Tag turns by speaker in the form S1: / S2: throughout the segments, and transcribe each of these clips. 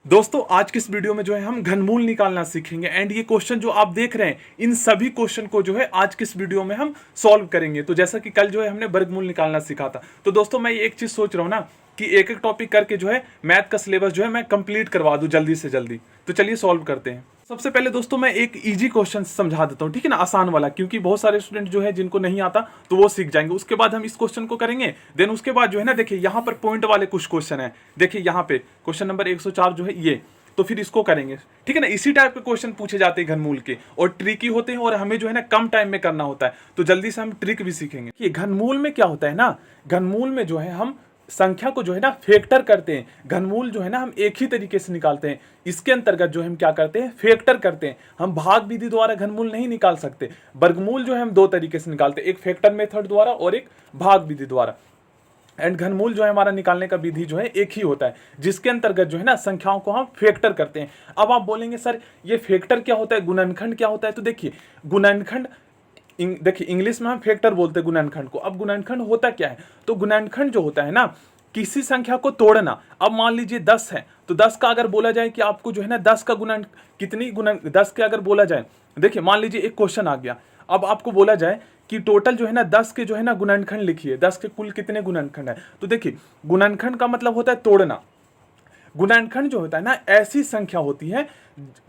S1: दोस्तों आज की इस वीडियो में जो है हम घनमूल निकालना सीखेंगे एंड ये क्वेश्चन जो आप देख रहे हैं इन सभी क्वेश्चन को जो है आज की इस वीडियो में हम सॉल्व करेंगे। तो जैसा कि कल जो है हमने वर्गमूल निकालना सीखा था, तो दोस्तों मैं एक चीज सोच रहा हूँ ना कि एक एक टॉपिक करके जो है मैथ का सिलेबस जो है मैं कंप्लीट करवा दूं जल्दी से जल्दी। तो चलिए सॉल्व करते हैं। सबसे पहले दोस्तों मैं एक इजी क्वेश्चन समझा देता हूँ, ठीक है ना, आसान वाला, क्योंकि बहुत सारे स्टूडेंट जो है जिनको नहीं आता तो वो सीख जाएंगे। उसके बाद हम इस क्वेश्चन को करेंगे, देन उसके बाद जो है ना देखिए यहाँ पर पॉइंट वाले कुछ क्वेश्चन है। देखिए यहाँ पे क्वेश्चन नंबर 104 जो है ये, तो फिर इसको करेंगे, ठीक है ना। इसी टाइप के क्वेश्चन पूछे जाते हैं घनमूल के, और ट्रिकी होते हैं, और हमें जो है ना कम टाइम में करना होता है। तो जल्दी से हम ट्रिक भी सीखेंगे कि घनमूल में क्या होता है ना। घनमूल में जो है हम संख्या को जो है ना फैक्टर करते हैं। घनमूल जो है ना हम एक ही तरीके से निकालते हैं। इसके अंतर्गत जो हम क्या करते हैं, फैक्टर करते हैं। हम भाग विधि द्वारा घनमूल नहीं निकाल सकते। वर्गमूल जो है हम दो तरीके से निकालते हैं, एक फैक्टर मेथड द्वारा और एक भाग विधि द्वारा। एंड घनमूल जो है हमारा निकालने का विधि जो है एक ही होता है, जिसके अंतर्गत जो है ना संख्याओं को हम फैक्टर करते हैं। अब आप बोलेंगे सर ये फैक्टर क्या होता है, गुणनखंड क्या होता है। तो देखिए गुणनखंड, देखिए इंग्लिश में हम फैक्टर बोलते हैं गुणनखंड को। अब गुणनखंड होता क्या है, तो गुणनखंड जो होता है ना किसी संख्या को तोड़ना। अब मान लीजिए 10 है, तो 10 का अगर बोला जाए कि आपको जो है ना 10 का गुणन कितनी गुणन 10 के अगर बोला जाए, देखिए मान लीजिए एक क्वेश्चन आ गया, अब आपको बोला जाए कि टोटल जो है ना 10 के जो है ना गुणनखंड लिखिए, 10 के कुल कितने गुणनखंड है। तो देखिए गुणनखंड का मतलब होता है तोड़ना। गुणनखंड जो होता है ना ऐसी संख्या होती है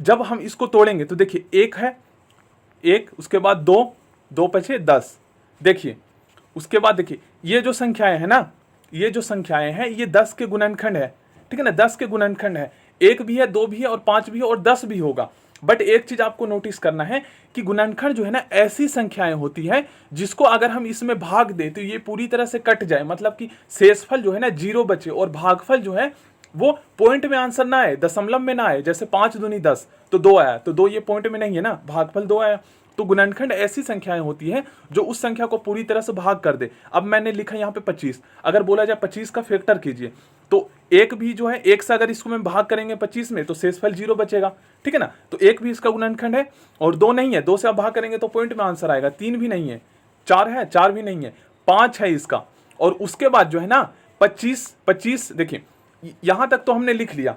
S1: जब हम इसको तोड़ेंगे। तो देखिए एक है, एक, उसके बाद दो, दो पचे 10। देखिए उसके बाद देखिए ये जो संख्याएं है ना, ये जो संख्याएं हैं ये 10 के गुणनखंड है, ठीक है ना, 10 के गुणनखंड है। एक भी है, दो भी है और 5 भी है और 10 भी होगा। बट एक चीज आपको नोटिस करना है कि गुणनखंड जो है ना ऐसी संख्याएं होती है जिसको अगर हम इसमें भाग दे तो ये पूरी तरह से कट जाए, मतलब कि शेषफल जो है ना 0 बचे और भागफल जो है वो पॉइंट में आंसर ना आए, दशमलव में ना आए। जैसे 5 दूनी 10 तो 2 आया, तो 2 ये पॉइंट में नहीं है ना, भागफल 2 आया। तो गुणनखंड ऐसी संख्याएं होती हैं जो उस संख्या को पूरी तरह से भाग कर दे। अब मैंने लिखा यहाँ पे 25, अगर बोला जाए 25 का फैक्टर कीजिए, तो एक भी जो है, एक से अगर इसको में भाग करेंगे 25 में तो शेषफल 0 बचेगा, ठीक है ना। तो एक भी इसका गुणनखंड है, और 2 नहीं है, 2 से आप भाग करेंगे तो पॉइंट में आंसर आएगा। 3 भी नहीं है, 4 है, 4 भी नहीं है, 5 है इसका। और उसके बाद जो है ना 25 25, देखिए यहां तक तो हमने लिख लिया,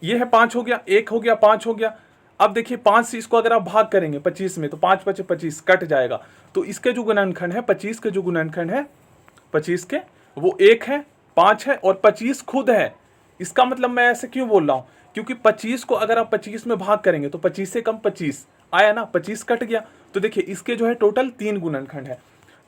S1: ये है 5 हो गया, 1 हो गया, 5 हो गया। अब देखिए 5 से इसको अगर आप भाग करेंगे 25 में तो 5 पचे 25 कट जाएगा। तो इसके जो गुणनखंड है 25 के जो गुणनखंड है 25 के, वो 1 है, 5 है और 25 खुद है। इसका मतलब मैं ऐसे क्यों बोल रहा हूं, क्योंकि 25 को अगर आप 25 में भाग करेंगे तो 25 से कम 25 आया ना, 25 कट गया। तो देखिए इसके जो है टोटल 3 गुणनखंड है।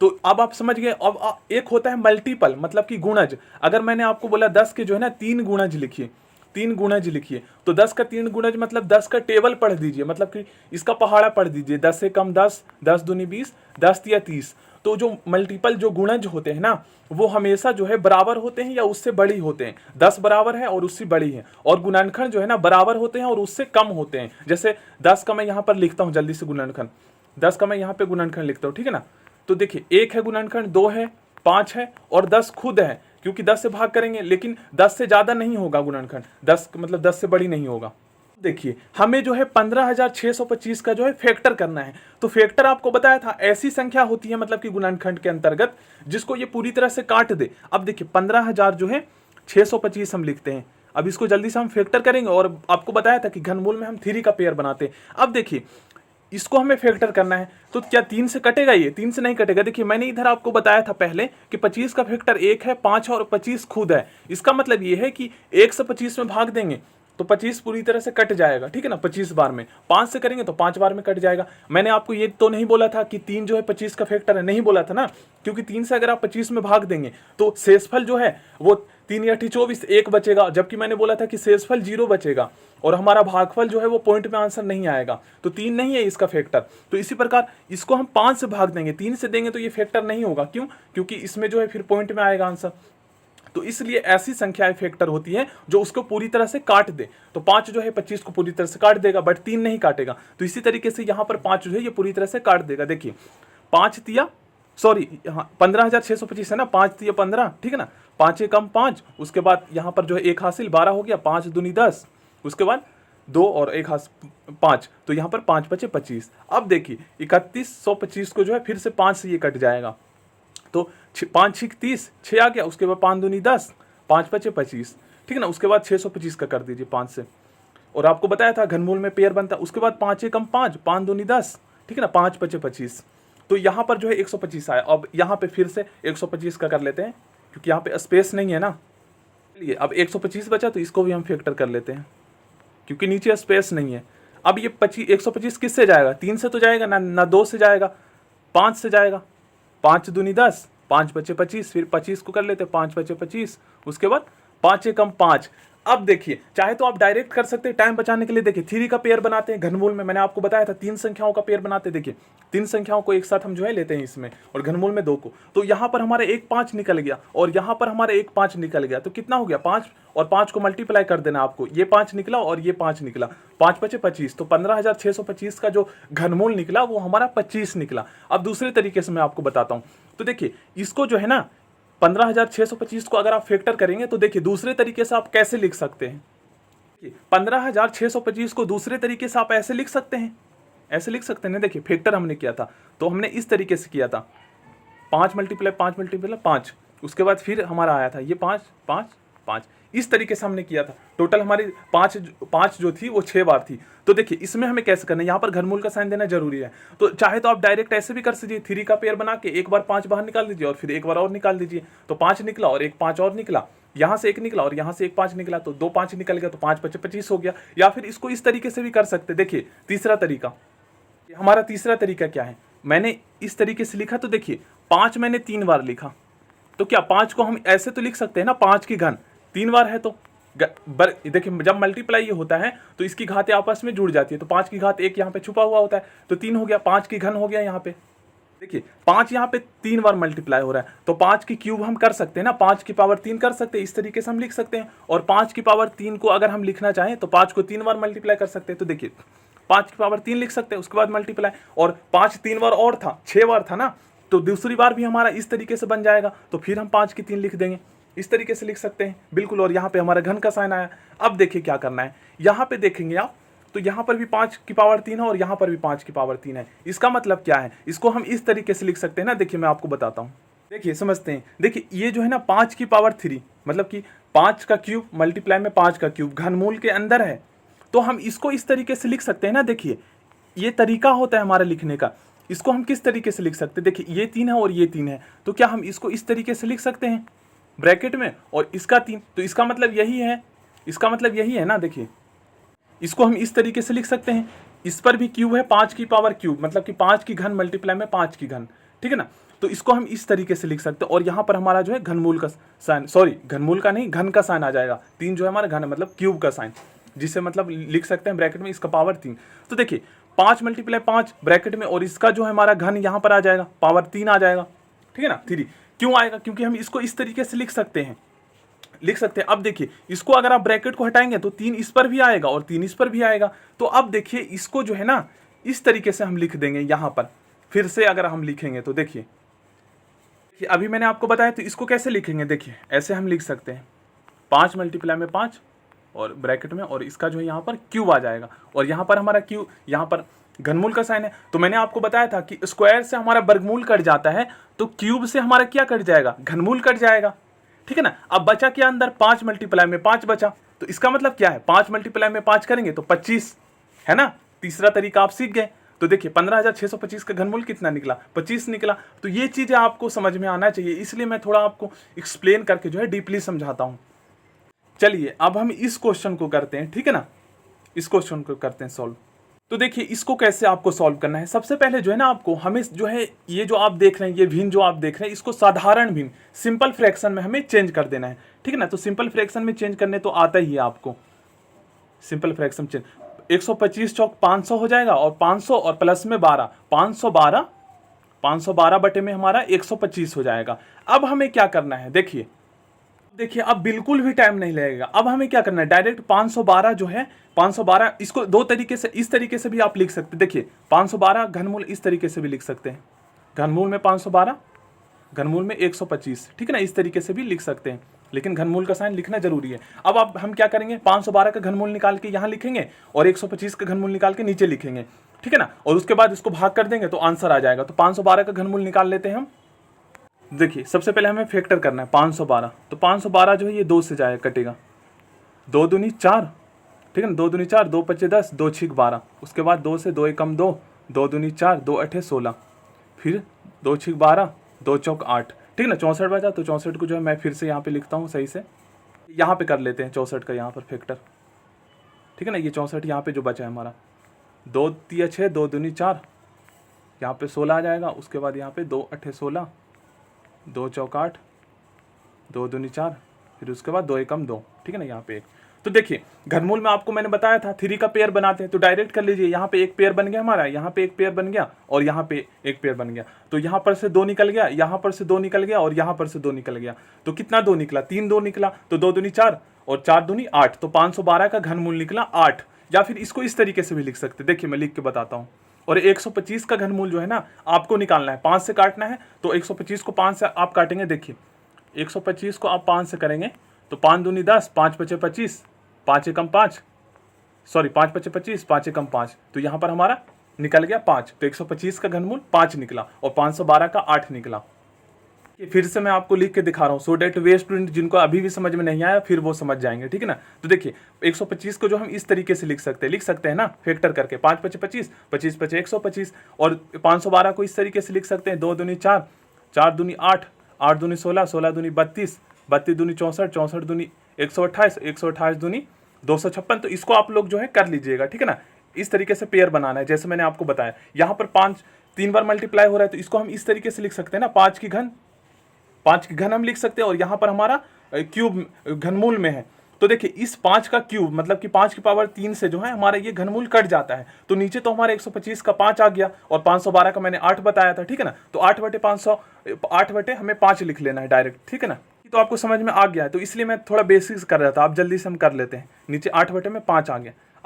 S1: तो अब आप समझ गए। अब एक होता है मल्टीपल, मतलब कि गुणज। अगर मैंने आपको बोला 10 के जो है ना 3 गुणज लिखिए, 3 गुणज लिखिए, तो 10 का 3 गुणज मतलब 10 का टेबल पढ़ दीजिए, मतलब कि इसका पहाड़ा पढ़ दीजिए। 10 से कम 10, 10 दूनी 20, 10 या 30। तो जो मल्टीपल जो गुणज होते हैं ना वो हमेशा जो है बराबर होते हैं या उससे बड़ी होते हैं। 10 बराबर है और उससे बड़ी है, और गुणनखंड जो है ना बराबर होते हैं और उससे कम होते हैं। जैसे 10 का मैं यहाँ पर लिखता हूँ जल्दी से गुणनखंड, 10 का मैं यहाँ पे गुणनखंड लिखता हूँ, ठीक है ना। तो देखिए 1 है गुणनखंड, 2 है, 5 है और 10 खुद है, क्योंकि 10 से भाग करेंगे, लेकिन 10 से ज्यादा नहीं होगा गुणनखंड, 10 मतलब 10 से बड़ी नहीं होगा। देखिए हमें जो है 15,625 का जो है फैक्टर करना है। तो फैक्टर आपको बताया था ऐसी संख्या होती है, मतलब कि गुणनखंड के अंतर्गत जिसको ये पूरी तरह से काट दे। अब देखिए 15,000 जो है 625 हम लिखते हैं। अब इसको जल्दी से हम फैक्टर करेंगे, और आपको बताया था कि घनमूल में हम 3 का पेयर बनाते हैं। अब देखिए इसको हमें फैक्टर करना है, तो क्या 3 से कटेगा, ये 3 से नहीं कटेगा। देखिए मैंने इधर आपको बताया था पहले कि 25 का फैक्टर 1 है, 5 है और 25 खुद है। इसका मतलब ये है कि 1 से 25 में भाग देंगे तो 25 पूरी तरह से कट जाएगा, ठीक है ना, 25 बार में। 5 से करेंगे तो 5 बार में कट जाएगा। मैंने आपको ये तो नहीं बोला था कि 3 जो है 25 का फैक्टर है, नहीं बोला था ना, क्योंकि 3 से अगर आप 25 में भाग देंगे तो शेषफल जो है वो 3 या 24 1 बचेगा, जबकि मैंने बोला था कि शेषफल 0 बचेगा और हमारा भागफल जो है वो पॉइंट में आंसर नहीं आएगा। तो 3 नहीं है इसका फैक्टर। तो इसी प्रकार इसको हम 5 से भाग देंगे, 3 से देंगे तो ये फैक्टर नहीं होगा। क्यों? क्योंकि इसमें जो है फिर पॉइंट में आएगा आंसर। तो इसलिए ऐसी संख्याएं फैक्टर होती है जो उसको पूरी तरह से काट दे। तो 5 जो है 25 को पूरी तरह से काट देगा, बट 3 नहीं काटेगा। तो इसी तरीके से यहाँ पर 5 जो है ये पूरी तरह से काट देगा। देखिए 5 तिया, सॉरी यहाँ 15,625 है ना, 5 तिया 15, ठीक है ना, 5 कम 5, उसके बाद यहाँ पर जो है 1 हासिल 12 हो गया, 5 दूनी 10, उसके बाद 2 और 1 हाथ 5, तो यहाँ पर 5 बचे 25। अब देखिए 3125 को जो है फिर से 5 से ये कट जाएगा, तो 5 6 30, 6 आ गया, उसके बाद 5 दूनी 10, 5 बचे 25, ठीक है ना। उसके बाद 625 का कर दीजिए 5 से, और आपको बताया था घनमूल में पेयर बनता है। उसके बाद 5 एकम 5, 5 दूनी 10, ठीक है ना, 5 पचे 25। तो यहाँ पर जो है 125 आया। अब यहाँ पे फिर से 125 का कर लेते हैं, क्योंकि यहाँ पे स्पेस नहीं है ना। चलिए अब 125 बचा, तो इसको भी हम फैक्टर कर लेते हैं, क्योंकि नीचे स्पेस नहीं है। अब ये 125 किससे जाएगा? 3 से तो जाएगा ना 2 से जाएगा, 5 से जाएगा। 5 दूनी 10, 5 पचे 25, फिर 25 को कर लेते हैं, 5 पचे 25। उसके बाद 5 एकम 5। अब देखिए, चाहे तो आप डायरेक्ट कर सकते हैं टाइम बचाने के लिए। देखिए 3 का पेयर बनाते हैं घनमूल में, मैंने आपको बताया था 3 संख्याओं का पेयर बनाते हैं। देखिए 3 संख्याओं को एक साथ हम जो है लेते हैं इसमें, और घनमूल में 2 को। तो यहाँ पर हमारे 1 5 निकल गया, और यहाँ पर हमारे 1 5 निकल गया। तो कितना हो गया? 5, और 5 को मल्टीप्लाई कर देना आपको। ये 5 निकला और ये 5 निकला, 5 पचे 25। तो 15,625 का जो घनमूल निकला वो हमारा 25 निकला। अब दूसरे तरीके से मैं आपको बताता हूँ। तो देखिए इसको जो है ना 15,625 को अगर आप फैक्टर करेंगे, तो देखिए दूसरे तरीके से आप कैसे लिख सकते हैं। 15,625 को दूसरे तरीके से आप ऐसे लिख सकते हैं, ऐसे लिख सकते हैं। देखिए फैक्टर हमने किया था, तो हमने इस तरीके से किया था, 5 मल्टीप्लाई 5 मल्टीप्लाई 5। उसके बाद फिर हमारा आया था ये 5 5 5, इस तरीके से हमने किया था। टोटल हमारी 5 जो थी वो 6 बार थी। तो देखिए इसमें हमें कैसे करना है, यहाँ पर घनमूल का साइन देना जरूरी है। तो चाहे तो आप डायरेक्ट ऐसे भी कर दीजिए, 3 का पेयर बना के एक बार 5 बाहर निकाल दीजिए, और फिर एक बार और निकाल दीजिए। तो 5 निकला और एक 5 और निकला, यहाँ से 1 निकला और यहाँ से एक 5 निकला, तो 2 5 निकल गया, तो 5 पचे 25 हो गया। या फिर इसको इस तरीके से भी कर सकते। देखिए तीसरा तरीका, हमारा तीसरा तरीका क्या है, मैंने इस तरीके से लिखा। तो देखिए 5 मैंने 3 बार लिखा, तो क्या 5 को हम ऐसे तो लिख सकते हैं ना, 5 की घन 3 बार है, तो देखिए जब मल्टीप्लाई ये होता है तो इसकी घातें आपस में जुड़ जाती है। तो 5 की घात 1 यहाँ पे छुपा हुआ होता है, तो 3 हो गया, 5 की घन हो गया। यहाँ पे देखिए 5 यहाँ पे 3 बार मल्टीप्लाई हो रहा है, तो 5 की क्यूब हम कर सकते हैं ना, 5 की पावर 3 कर सकते हैं, इस तरीके से हम लिख सकते हैं। और 5 की पावर 3 को अगर हम लिखना चाहें तो 5 को 3 बार मल्टीप्लाई कर सकते हैं। तो देखिए 5 की पावर 3 लिख सकते हैं, उसके बाद मल्टीप्लाई, और 5 3 बार और था, 6 बार था ना, तो दूसरी बार भी हमारा इस तरीके से बन जाएगा। तो फिर हम 5 की 3 लिख देंगे, इस तरीके से लिख सकते हैं बिल्कुल। और यहाँ पे हमारा घन का साइन आया। अब देखिए क्या करना है, यहाँ पे देखेंगे आप, तो यहाँ पर भी 5 की पावर 3 है और यहाँ पर भी 5 की पावर 3 है। इसका मतलब क्या है, इसको हम इस तरीके से लिख सकते हैं ना। देखिए मैं आपको बताता हूँ, देखिए समझते हैं। देखिए ये जो है ना 5 की पावर 3, मतलब कि 5 का क्यूब मल्टीप्लाई में 5 का क्यूब घनमूल के अंदर है, तो हम इसको इस तरीके से लिख सकते हैं ना। देखिए ये तरीका होता है हमारे लिखने का। इसको हम किस तरीके से लिख सकते हैं, देखिए ये 3 है और ये 3 है, तो क्या हम इसको इस तरीके से लिख सकते हैं ब्रैकेट में, और इसका 3, तो इसका मतलब यही है, इसका मतलब यही है ना। देखिए इसको हम इस तरीके से लिख सकते हैं, इस पर भी क्यूब है, 5 की पावर क्यूब, मतलब कि 5 की घन मल्टीप्लाई में 5 की घन, ठीक है ना। तो इसको हम इस तरीके से लिख सकते हैं। और यहाँ पर हमारा जो है घनमूल का साइन, सॉरी घनमूल का नहीं, घन का साइन आ जाएगा। 3 जो है हमारा घन है, मतलब क्यूब का साइन, जिसे मतलब लिख सकते हैं ब्रैकेट में इसका पावर 3। तो देखिए 5 मल्टीप्लाई 5 ब्रैकेट में, और इसका जो है हमारा घन यहाँ पर आ जाएगा, पावर 3 आ जाएगा, ठीक है ना। 3 क्यों आएगा, क्योंकि हम इसको इस तरीके से लिख सकते हैं, लिख सकते हैं। अब देखिए इसको अगर आप ब्रैकेट को हटाएंगे तो 3 इस पर भी आएगा और 3 इस पर भी आएगा। तो अब देखिए इसको जो है ना इस तरीके से हम लिख देंगे। यहाँ पर फिर से अगर हम लिखेंगे तो देखिए अभी मैंने आपको बताया, तो इसको कैसे लिखेंगे, देखिए ऐसे हम लिख सकते हैं, 5 मल्टीप्लाई में 5 और ब्रैकेट में, और इसका जो है यहाँ पर क्यूब आ जाएगा, और यहाँ पर हमारा क्यूब, यहाँ पर घनमूल का साइन है। तो मैंने आपको बताया था कि स्क्वायर से हमारा वर्गमूल कट जाता है, तो क्यूब से हमारा क्या कट जाएगा, घनमूल कट जाएगा, ठीक है ना। अब बचा क्या अंदर, 5 मल्टीप्लाई में 5 बचा, तो इसका मतलब क्या है, 5 मल्टीप्लाई में 5 करेंगे तो 25, है ना। तीसरा तरीका आप सीख गए। तो देखिए 15,625 का घनमूल कितना निकला, 25 निकला। तो ये चीजें आपको समझ में आना चाहिए, इसलिए मैं थोड़ा आपको एक्सप्लेन करके जो है डीपली समझाता हूँ। चलिए अब हम इस क्वेश्चन को करते हैं, ठीक है ना, इस क्वेश्चन को करते हैं सॉल्व। तो देखिए इसको कैसे आपको सॉल्व करना है। सबसे पहले जो है ना आपको, हमें जो है ये जो आप देख रहे हैं, ये भिन्न जो आप देख रहे हैं, इसको साधारण भिन्न सिंपल फ्रैक्शन में हमें चेंज कर देना है, ठीक है ना। तो सिंपल फ्रैक्शन में चेंज करने तो आता ही है आपको, सिंपल फ्रैक्शन चेंज। 125 चौक 500 हो जाएगा, और 500 और प्लस में 12, 512 बटे में हमारा 125 हो जाएगा। अब हमें क्या करना है, देखिए अब बिल्कुल भी टाइम नहीं लगेगा। अब हमें क्या करना है, डायरेक्ट 512 जो है, 512 इसको दो तरीके से, इस तरीके से भी आप लिख सकते हैं। देखिए 512 घनमूल इस तरीके से भी लिख सकते हैं, घनमूल में 512, घनमूल में 125, ठीक है ना, इस तरीके से भी लिख सकते हैं, लेकिन घनमूल का साइन लिखना जरूरी है। अब आप हम क्या करेंगे, 512 का घनमूल निकाल के यहाँ लिखेंगे और 125 का घनमूल निकाल के नीचे लिखेंगे, ठीक है ना, और उसके बाद इसको भाग कर देंगे तो आंसर आ जाएगा। तो 512 का घनमूल निकाल लेते हैं हम। देखिए सबसे पहले हमें फैक्टर करना है 512, तो 512 जो है ये 2 से जाएगा, कटेगा, 2 दूनी 4, ठीक है ना, 2 दूनी 4, 2 पच्चे 10, 2 छीक 12, उसके बाद 2 से 2 एकम 2, 2 दूनी 4, 2 अठे 16, फिर 2 छीक 12, 2 चौक 8, ठीक है ना, 64 बचा। तो 64 को जो है मैं फिर से यहाँ पे लिखता हूँ सही से, यहाँ पे कर लेते हैं 64 का यहाँ पर फैक्टर, ठीक है ना। ये 64 यहाँ पे जो बचा है हमारा, 2 तिया 6, 2 दूनी 4, यहाँ पे 16 आ जाएगा। उसके बाद यहाँ पे 2 अठे 16, 2 चौक 8, 2 दूनी 4, फिर उसके बाद 2 एकम 2, ठीक है ना, यहाँ पे 1। तो देखिए घनमूल में आपको मैंने बताया था 3 का पेयर बनाते हैं, तो डायरेक्ट कर लीजिए। यहाँ पे एक पेयर बन गया हमारा, यहाँ पे एक पेयर बन गया और यहाँ पे एक पेयर बन गया। तो यहाँ पर से 2 निकल गया, यहाँ पर से 2 निकल गया और यहाँ पर से 2 निकल गया। तो कितना 2 निकला, 3 2 निकला। तो 2 दूनी 4 और 4 दूनी 8, तो 512 का घनमूल निकला 8। या फिर इसको इस तरीके से भी लिख सकते, देखिए मैं लिख के बताता हूँ। और 125 का घनमूल जो है ना आपको निकालना है, 5 से काटना है। तो 125 को 5 से आप काटेंगे, देखिए 125 को आप 5 से करेंगे तो 5 दूनी 10, 5 पचे 25, 5 एकम 5, सॉरी 5 पचे 25, 5 एकम 5। तो यहाँ पर हमारा निकल गया 5। तो 125 का घनमूल 5 निकला और 512 का 8 निकला। ये फिर से मैं आपको लिख के दिखा रहा हूँ, सो डेट वे स्टूडेंट जिनको अभी भी समझ में नहीं आया फिर वो समझ जाएंगे, ठीक है ना। तो देखिए 125 को जो हम इस तरीके से लिख सकते हैं ना, फैक्टर करके 5 पचे 25, 25 पचे 125। और 512 को इस तरीके से लिख सकते हैं, 2 दूनी 4, 4 दूनी 8, 8 दूनी 16, 16 दूनी 32, 32 दूनी 64, 64 दूनी 128, 128 दूनी 256। तो इसको आप लोग जो है कर लीजिएगा, ठीक है ना। इस तरीके से पेयर बनाना है जैसे मैंने आपको बताया। यहाँ पर 5 3 बार मल्टीप्लाई हो रहा है, तो इसको हम इस तरीके से लिख सकते हैं ना, 5 की घन हम लिख सकते हैं। और यहाँ पर हमारा क्यूब घनमूल में है, तो देखिए इस 5 का क्यूब मतलब कि 5 की पावर 3 से जो है हमारा ये घनमूल कट जाता है। तो नीचे तो हमारे 125 का 5 आ गया और 512 का मैंने 8 बताया था, ठीक है ना। तो 8 बटे 500, 8 बटे हमें 5 लिख लेना है डायरेक्ट, ठीक है ना। तो आपको समझ में आ गया है, तो इसलिए मैं थोड़ा बेसिक्स कर रहा था, आप जल्दी से हम कर लेते हैं। नीचे 8 बटे में 5 आ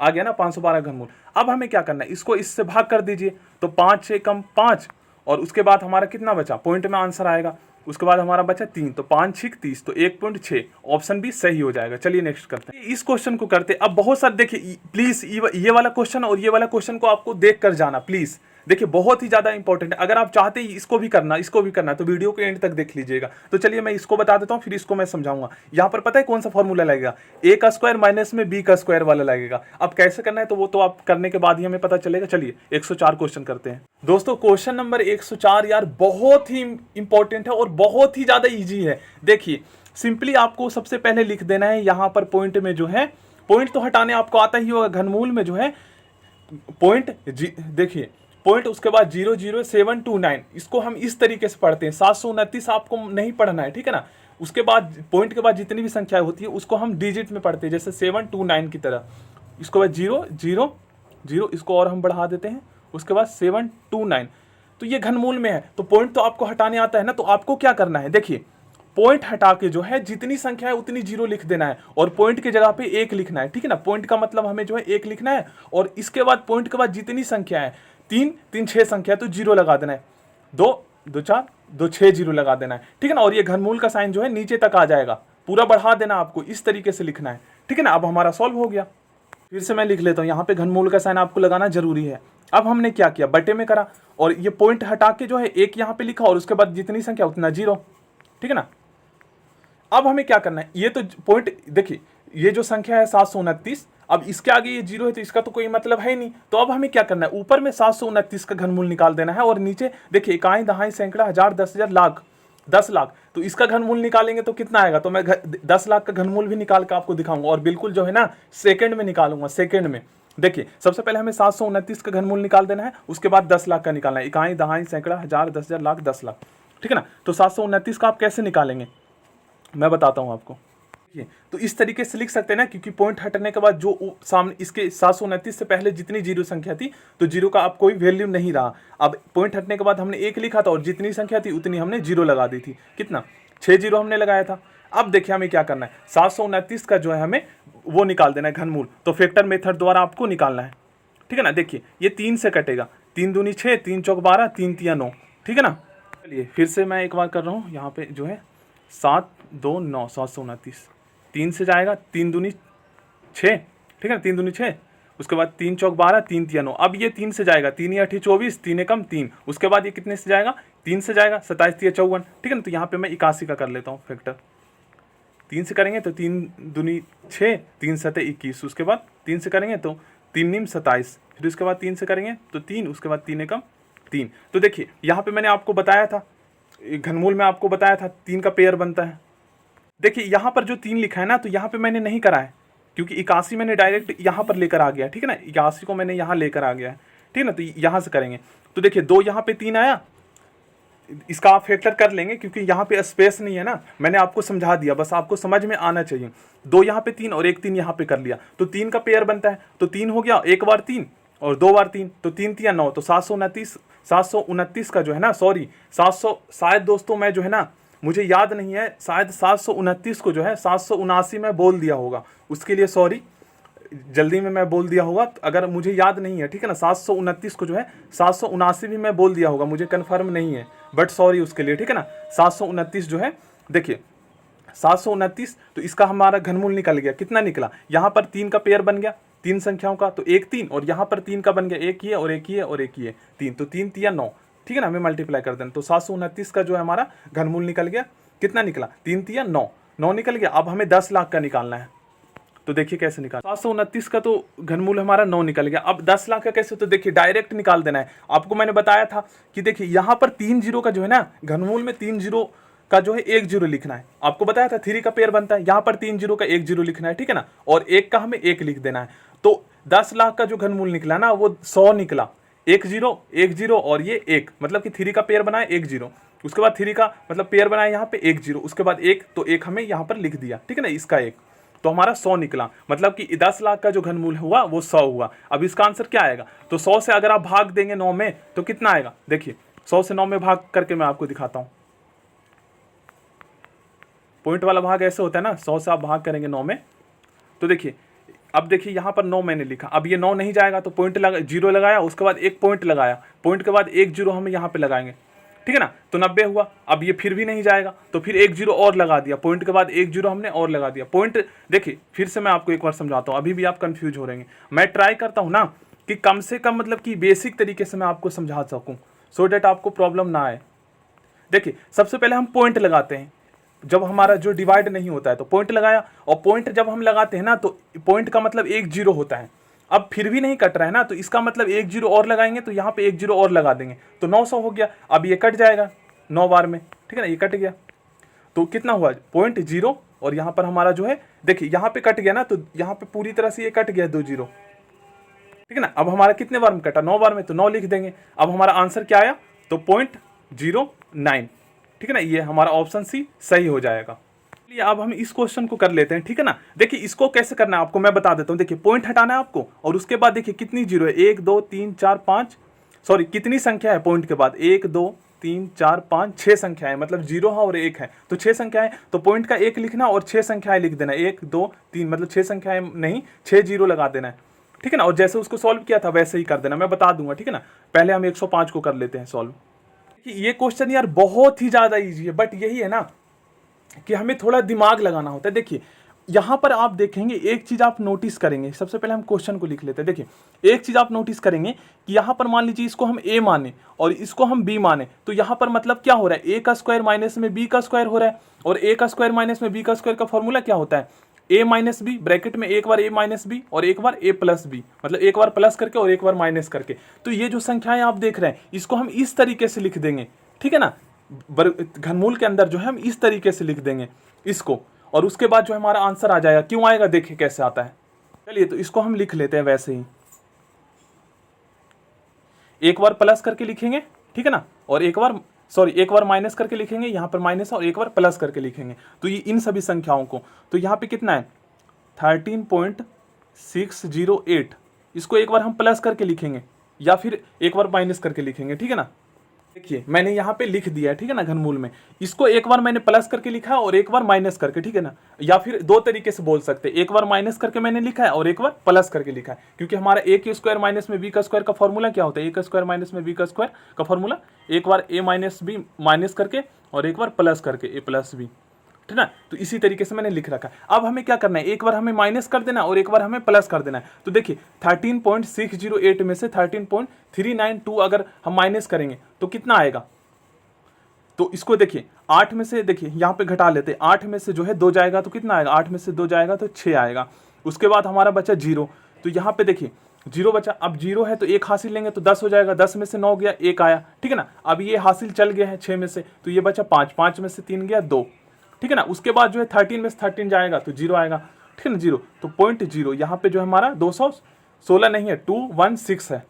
S1: गया ना 512 घनमूल। अब हमें क्या करना है, इसको इससे भाग कर दीजिए। तो 5 से कम 5 और उसके बाद हमारा कितना बचा, पॉइंट में आंसर आएगा। उसके बाद हमारा बचा 3, तो 5 6 30, तो 1.6 ऑप्शन भी सही हो जाएगा। चलिए नेक्स्ट करते हैं, इस क्वेश्चन को करते हैं। अब बहुत सारे देखिए प्लीज ये वाला क्वेश्चन और ये वाला क्वेश्चन को आपको देख कर जाना प्लीज, देखिए बहुत ही ज्यादा इंपॉर्टेंट है। अगर आप चाहते हैं इसको भी करना तो वीडियो के एंड तक देख लीजिएगा। तो चलिए मैं इसको बता देता हूँ, फिर इसको मैं समझाऊंगा। यहाँ पर पता है कौन सा फॉर्मूला लगेगा, a का स्क्वायर माइनस में b का स्क्वायर वाला लगेगा। अब कैसे करना है तो वो तो आप करने के बाद ही हमें पता चलेगा। चलिए 104 क्वेश्चन करते हैं दोस्तों। क्वेश्चन नंबर 104 यार बहुत ही इंपॉर्टेंट है और बहुत ही ज्यादा ईजी है। देखिए सिंपली आपको सबसे पहले लिख देना है यहाँ पर पॉइंट में जो है, पॉइंट तो हटाने आपको आता ही होगा, घनमूल में जो है पॉइंट देखिए पॉइंट, उसके बाद 00729, इसको हम इस तरीके से पढ़ते हैं। 729 आपको नहीं पढ़ना है, ठीक है ना। उसके बाद पॉइंट के बाद जितनी भी संख्या होती है उसको हम डिजिट में पढ़ते हैं, जैसे 729 की तरह। इसके बाद 0 0 0, इसको और हम बढ़ा देते हैं, उसके बाद 729। तो ये घनमूल में है, तो पॉइंट तो आपको हटाने आता है ना। तो आपको क्या करना है, देखिए पॉइंट हटा के जो है जितनी संख्या है उतनी 0 लिख देना है और पॉइंट के जगह पे 1 लिखना है, ठीक है ना। पॉइंट का मतलब हमें जो है 1 लिखना है और इसके बाद पॉइंट के बाद जितनी संख्या है 3 3 6 संख्या तो 0 लगा देना है। 2 2 4 2 6 0 लगा देना है, ठीक है ना। और ये घनमूल का साइन जो है नीचे तक आ जाएगा, पूरा बढ़ा देना आपको, इस तरीके से लिखना है, ठीक है ना। अब हमारा सॉल्व हो गया। फिर से मैं लिख लेता हूँ, यहाँ पे घनमूल का साइन आपको लगाना जरूरी है। अब हमने क्या किया, बटे में करा और ये पॉइंट हटा के जो है 1 यहाँ पे लिखा और उसके बाद जितनी संख्या उतना 0, ठीक है ना। अब हमें क्या करना है, ये तो पॉइंट देखिए ये जो संख्या है 729, अब इसके आगे ये 0 है तो इसका तो कोई मतलब है नहीं। तो अब हमें क्या करना है, ऊपर में 729 का घनमूल निकाल देना है और नीचे देखिए इकाई दहाई सैकड़ा हजार 10,000 लाख 10 लाख, तो इसका घनमूल निकालेंगे तो कितना आएगा। तो मैं 10 लाख का घनमूल भी निकाल कर आपको दिखाऊंगा और बिल्कुल जो है ना सेकंड में निकालूंगा, सेकंड में। देखिए सबसे पहले हमें 729 का घनमूल निकाल देना है, उसके बाद 10 लाख का निकालना है, इकाई दहाई सैकड़ा हजार 10,000 लाख 10 लाख, ठीक है ना। तो 729 का आप कैसे निकालेंगे मैं बताता हूं आपको। तो इस तरीके से लिख सकते हैं ना, क्योंकि पॉइंट हटने के बाद जो सामने इसके 729 से पहले जितनी 0 संख्या थी तो 0 का अब कोई वैल्यू नहीं रहा। अब पॉइंट हटने के बाद हमने 1 लिखा था और जितनी संख्या थी उतनी हमने 0 लगा दी थी, कितना 6 0 हमने लगाया था। अब देखिए हमें क्या करना है, 729 का जो है हमें वो निकाल देना है घनमूल, तो फैक्टर मेथड द्वारा आपको निकालना है, ठीक है ना। देखिए ये 3 से कटेगा, 3 दूनी 6, 3 चौक 12, 3 तिया 9, ठीक है ना। चलिए फिर से मैं एक बार कर रहा हूँ, यहाँ पे जो है 7 2 9 729, 3 से जाएगा 3 दूनी 6, ठीक है ना, 3 दूनी 6, उसके बाद 3 चौक 12, 3 तिया 9। अब ये 3 से जाएगा, 3 या 8 24, 3 एकम 3, उसके बाद ये कितने से जाएगा, 3 से जाएगा 27 तिया 54, ठीक है ना। तो यहाँ पे मैं 81 का कर लेता हूँ फैक्टर, 3 से करेंगे तो 3 दूनी 6, 3 सते 21, उसके बाद 3 से करेंगे तो 3 नीम 27, फिर उसके बाद 3 से करेंगे तो 3, उसके बाद 3 एकम 3। तो देखिए यहाँ पे मैंने आपको बताया था, घनमूल में आपको बताया था 3 का पेयर बनता है। देखिए यहाँ पर जो 3 लिखा है ना, तो यहाँ पे मैंने नहीं करा है, क्योंकि 81 मैंने डायरेक्ट यहाँ पर लेकर आ गया, ठीक है ना, 81 को मैंने यहाँ लेकर आ गया है, ठीक है ना। तो यहाँ से करेंगे तो देखिए 2 यहाँ पे 3 आया, इसका आप फैक्टर कर लेंगे क्योंकि यहाँ पे स्पेस नहीं है ना, मैंने आपको समझा दिया, बस आपको समझ में आना चाहिए। 2 यहाँ पे 3 और 1 3 यहाँ पे कर लिया, तो 3 का पेयर बनता है, तो 3 हो गया, 1 बार 3 और 2 बार 3, तो 3 3 9, तो 729 का जो है ना, सॉरी 700, शायद दोस्तों मैं जो है ना, मुझे याद नहीं है, शायद 729 को जो है 779 में बोल दिया होगा, उसके लिए सॉरी, जल्दी में मैं बोल दिया होगा, अगर मुझे याद नहीं है, ठीक है ना। 729 को जो है 779 भी मैं बोल दिया होगा, मुझे कन्फर्म नहीं है, बट सॉरी उसके लिए, ठीक है ना। 729 जो है, देखिए 729, तो इसका हमारा घनमूल निकल गया, कितना निकला, यहाँ पर 3 का पेयर बन गया, 3 संख्याओं का, तो 1 3, और यहाँ पर 3 का बन गया, एक ही है और एक ही है और एक ही है 3, तो 3 3 9, ठीक है ना, हमें मल्टीप्लाई कर देना, तो 729 का जो है हमारा घनमूल निकल गया, कितना निकला, 3 3 9 निकल गया। अब हमें 10 लाख का निकालना है, तो देखिए कैसे निकाल, 729 का तो घनमूल हमारा 9 निकल गया। अब 10 लाख का कैसे, तो देखिए डायरेक्ट निकाल देना है। आपको मैंने बताया था कि देखिए यहाँ पर 3 जीरो का जो है ना, घनमूल में 3 जीरो का जो है 1 जीरो लिखना है, आपको बताया था 3 का पेयर बनता है, यहाँ पर 3 जीरो का 1 जीरो लिखना है, ठीक है ना, और 1 का हमें 1 लिख देना है। तो 10 लाख का जो घनमूल निकला ना, वो 100 निकला, 1 जीरो और ये 1, मतलब कि 3 का पेयर बनाया 1 जीरो, उसके बाद 3 का मतलब पेयर बनाया यहाँ पे 1 जीरो, उसके बाद 1, तो 1 हमें यहाँ पर लिख दिया, ठीक है ना, इसका 1, तो हमारा 100 निकला, मतलब कि 10 लाख का जो घनमूल हुआ वो 100 हुआ। अब इसका आंसर क्या आएगा, तो 100 से अगर आप भाग देंगे 9 में तो कितना आएगा, देखिए 100 से 9 में भाग करके मैं आपको दिखाता हूं। पॉइंट वाला भाग ऐसे होता है ना, 100 से आप भाग करेंगे 9 में, तो देखिए अब देखिए यहाँ पर 9 मैंने लिखा, अब ये 9 नहीं जाएगा तो पॉइंट लगा, जीरो लगाया, उसके बाद एक पॉइंट लगाया, पॉइंट के बाद 1 जीरो हम यहाँ पे लगाएंगे, ठीक है ना, तो 90 हुआ। अब ये फिर भी नहीं जाएगा तो फिर 1 जीरो और लगा दिया, पॉइंट के बाद 1 जीरो हमने और लगा दिया, पॉइंट देखिए फिर से मैं आपको एक बार समझाता हूँ, अभी भी आप कंफ्यूज हो रहे हैं। मैं ट्राई करता हूँ ना कि कम से कम मतलब कि बेसिक तरीके से मैं आपको समझा सकूँ, सो डेट आपको प्रॉब्लम ना आए। देखिए सबसे पहले हम पॉइंट लगाते हैं, जब हमारा जो डिवाइड नहीं होता है तो पॉइंट लगाया, और पॉइंट जब हम लगाते हैं ना तो पॉइंट का मतलब 1 जीरो होता है। अब फिर भी नहीं कट रहा है ना, तो इसका मतलब 1 जीरो और लगाएंगे, तो यहाँ पे 1 जीरो और लगा देंगे, तो 900 हो गया। अब ये कट जाएगा 9 बार में, ठीक है ना, ये कट गया, तो कितना हुआ, पॉइंट जीरो, और यहाँ पर हमारा जो है देखिए यहाँ पे कट गया ना, तो यहाँ पे पूरी तरह से ये कट गया 2 जीरो, ठीक है ना। अब हमारा कितने बार में कटा, 9 बार में, तो 9 लिख देंगे। अब हमारा आंसर क्या आया, तो 0.09, ठीक है ना, ये हमारा ऑप्शन सी सही हो जाएगा। चलिए अब हम इस क्वेश्चन को कर लेते हैं, ठीक है ना। देखिए इसको कैसे करना है आपको मैं बता देता हूँ। देखिए पॉइंट हटाना है आपको, और उसके बाद देखिए कितनी जीरो है, 1 2 3 4 5, सॉरी कितनी संख्या है पॉइंट के बाद, 1 2 3 4 5 6 संख्या है, मतलब 0 है और 1 है, तो 6 संख्या है, तो पॉइंट का 1 लिखना और 6 संख्याएं लिख देना, 1 2 3, मतलब 6 संख्याएं नहीं 6 जीरो लगा देना है, ठीक है ना। और जैसे उसको सॉल्व किया था वैसे ही कर देना, मैं बता दूंगा, ठीक है ना। पहले हम 105 को कर लेते हैं सॉल्व। ये क्वेश्चन यार बहुत ही ज़्यादा ईजी है, बट यही है ना कि हमें थोड़ा दिमाग लगाना होता है। देखिए यहाँ पर आप देखेंगे एक चीज़ आप नोटिस करेंगे, सबसे पहले हम क्वेश्चन को लिख लेते हैं। देखिए एक चीज़ आप नोटिस करेंगे कि यहाँ पर मान लीजिए इसको हम a माने और इसको हम b माने, तो यहाँ पर मतलब क्या हो रहा है, a का स्क्वायर माइनस में b का स्क्वायर हो रहा है, और a का स्क्वायर माइनस में b का स्क्वायर का फॉर्मूला क्या होता है, a माइनस बी, ब्रैकेट में एक बार a माइनस बी और एक बार a प्लस बी, मतलब एक बार प्लस करके और एक बार माइनस करके। तो ये जो संख्याएं आप देख रहे हैं इसको हम इस तरीके से लिख देंगे, ठीक है ना, घनमूल के अंदर जो है हम इस तरीके से लिख देंगे इसको, और उसके बाद जो हमारा आंसर आ जाएगा। क्यों आएगा, देखिए कैसे आता है। चलिए तो इसको हम लिख लेते हैं वैसे ही, एक बार प्लस करके लिखेंगे, ठीक है ना, और एक बार माइनस करके लिखेंगे, यहाँ पर माइनस और एक बार प्लस करके लिखेंगे। तो ये इन सभी संख्याओं को, तो यहाँ पे कितना है 13.608, इसको एक बार हम प्लस करके लिखेंगे या फिर एक बार माइनस करके लिखेंगे, ठीक है ना। देखिए मैंने यहाँ पे लिख दिया है, ठीक है ना, घनमूल में इसको एक बार मैंने प्लस करके लिखा है और एक बार माइनस करके, ठीक है ना, या फिर दो तरीके से बोल सकते हैं, एक बार माइनस करके मैंने लिखा है और एक बार प्लस करके लिखा है, क्योंकि हमारा a के स्क्वायर माइनस में b का स्क्वायर का फॉर्मूला क्या होता है, a का स्क्वायर माइनस में b का स्क्वायर का फॉर्मूला, एक बार a माइनस बी माइनस करके और एक बार प्लस करके a प्लस बी, ठीक है ना। तो इसी तरीके से मैंने लिख रखा है। अब हमें क्या करना है, एक बार हमें माइनस कर देना और एक बार हमें प्लस कर देना है। तो देखिए 13.608 में से 13.392 अगर हम माइनस करेंगे तो कितना आएगा, तो इसको देखिए 8 में से देखिए यहाँ पे घटा लेते हैं, 8 में से जो है 2 जाएगा तो कितना आएगा, 8 में से 2 जाएगा तो 6 आएगा। उसके बाद हमारा बचा 0, तो यहाँ पे देखिए 0 बचा। अब 0 है तो 1 हासिल लेंगे तो 10 हो जाएगा, 10 में से 9 गया 1 आया, ठीक है ना। अब ये हासिल चल गया है 6 में से, तो ये बचा 5, 5 में से 3 गया 2, ठीक है ना। उसके बाद जो है 13 में से 13 जाएगा तो 0 आएगा, ठीक है ना, 0। तो 0.0 यहाँ पे जो है हमारा 216 नहीं है, 216 है।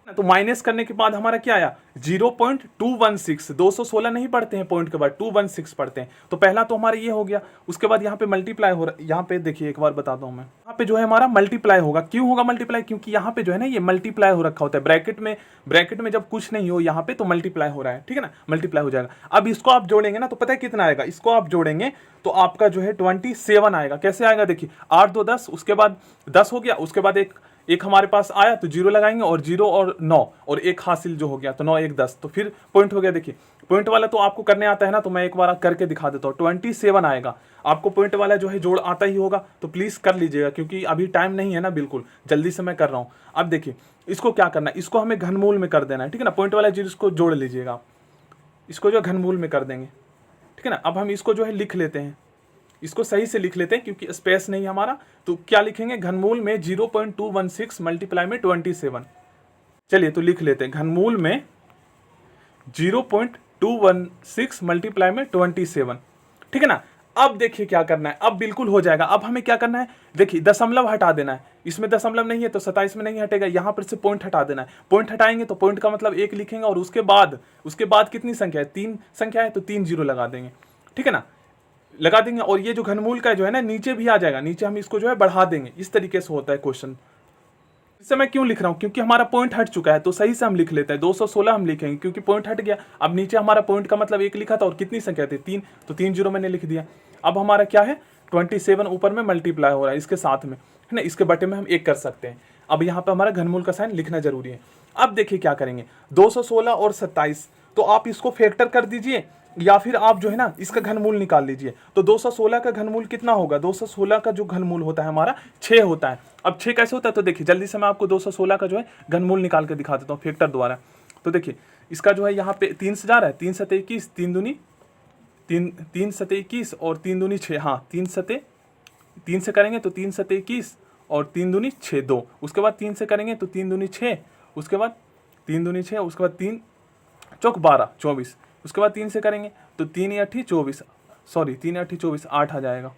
S1: तो माइनस करने के बाद हमारा क्या आया, 0.216। 216 नहीं पढ़ते हैं पॉइंट के बाद, 216 पढ़ते हैं। तो पहला तो हमारा ये हो गया। उसके बाद यहाँ पे मल्टीप्लाई हो रहा है, यहाँ पे देखिए एक बार बताता हूँ मैं, यहाँ पे जो है हमारा मल्टीप्लाई होगा। क्यों होगा मल्टीप्लाई, क्योंकि यहाँ पे जो है ना ये मल्टीप्लाई हो रखा होता है ब्रैकेट में जब कुछ नहीं हो यहाँ पे तो मल्टीप्लाई हो रहा है, ठीक है ना, मल्टीप्लाई हो जाएगा। अब इसको आप जोड़ेंगे ना तो पता है कितना आएगा, इसको आप जोड़ेंगे तो आपका जो है 27 आएगा। कैसे आएगा, देखिए 8 2 10, उसके बाद 10 हो गया, उसके बाद एक हमारे पास आया तो 0 लगाएंगे, और 0 और 9 और 1 हासिल जो हो गया तो 9 1 10, तो फिर पॉइंट हो गया। देखिए पॉइंट वाला तो आपको करने आता है ना, तो मैं एक बार करके दिखा देता हूँ। 27 आएगा। आपको पॉइंट वाला जो है जोड़ आता ही होगा, तो प्लीज़ कर लीजिएगा, क्योंकि अभी टाइम नहीं है ना, बिल्कुल जल्दी से मैं कर रहा हूँ। अब देखिए इसको क्या करना है, इसको हमें घनमूल में कर देना है, ठीक है ना। पॉइंट वाला जीरो इसको जोड़ लीजिएगा, इसको जो घनमूल में कर देंगे, ठीक है ना। अब हम इसको जो है लिख लेते हैं, इसको सही से लिख लेते हैं क्योंकि स्पेस नहीं हमारा। तो क्या लिखेंगे, घनमूल में 0.216 मल्टीप्लाई में 27। चलिए तो लिख लेते हैं, घनमूल में 0.216 मल्टीप्लाई में 27, ठीक है ना। अब देखिए क्या करना है, अब बिल्कुल हो जाएगा। अब हमें क्या करना है, देखिए दशमलव हटा देना है। इसमें दशमलव नहीं है तो 27 में नहीं हटेगा, यहाँ पर से पॉइंट हटा देना है। पॉइंट हटाएंगे तो पॉइंट का मतलब 1 लिखेंगे, और उसके बाद कितनी संख्या है, 3 संख्या है तो 3 0 लगा देंगे, ठीक है ना, लगा देंगे। और ये जो घनमूल का जो है ना नीचे भी आ जाएगा, नीचे हम इसको जो है बढ़ा देंगे। इस तरीके से होता है क्वेश्चन। इससे मैं क्यों लिख रहा हूँ, क्योंकि हमारा पॉइंट हट चुका है, तो सही से हम लिख लेते हैं। 216 हम लिखेंगे क्योंकि पॉइंट हट गया। अब नीचे हमारा पॉइंट का मतलब 1 लिखा था, और कितनी संख्या थी 3, तो 3 0 मैंने लिख दिया। अब हमारा क्या है, 27 ऊपर में मल्टीप्लाई हो रहा है इसके साथ में, है ना, इसके बटे में हम 1 कर सकते हैं। अब यहाँ पे हमारा घनमूल का साइन लिखना जरूरी है। अब देखिए क्या करेंगे, 216 और 27, तो आप इसको फैक्टर कर दीजिए, या फिर आप जो है ना इसका घनमूल निकाल लीजिए। तो 216 का घनमूल कितना होगा, 216 का जो घनमूल होता है हमारा 6 होता है। अब 6 कैसे होता है, तो देखिए जल्दी से मैं आपको 216 का जो है घनमूल निकाल के दिखा देता हूँ फैक्टर द्वारा। तो देखिए इसका जो है यहाँ पे 3 से जा रहा है, 3 सते 21, 3 सते 21 और 3 दूनी 6, हाँ 3 से करेंगे तो 3 सते 21 और 3 दूनी 6 2, उसके बाद 3 से करेंगे तो 3 दूनी 6, उसके बाद 3 दूनी 6, उसके बाद 3 चौक 12 24, उसके बाद 3 से करेंगे तो 3 या 8 24, सॉरी 3 या 8 24, 8 आ जाएगा,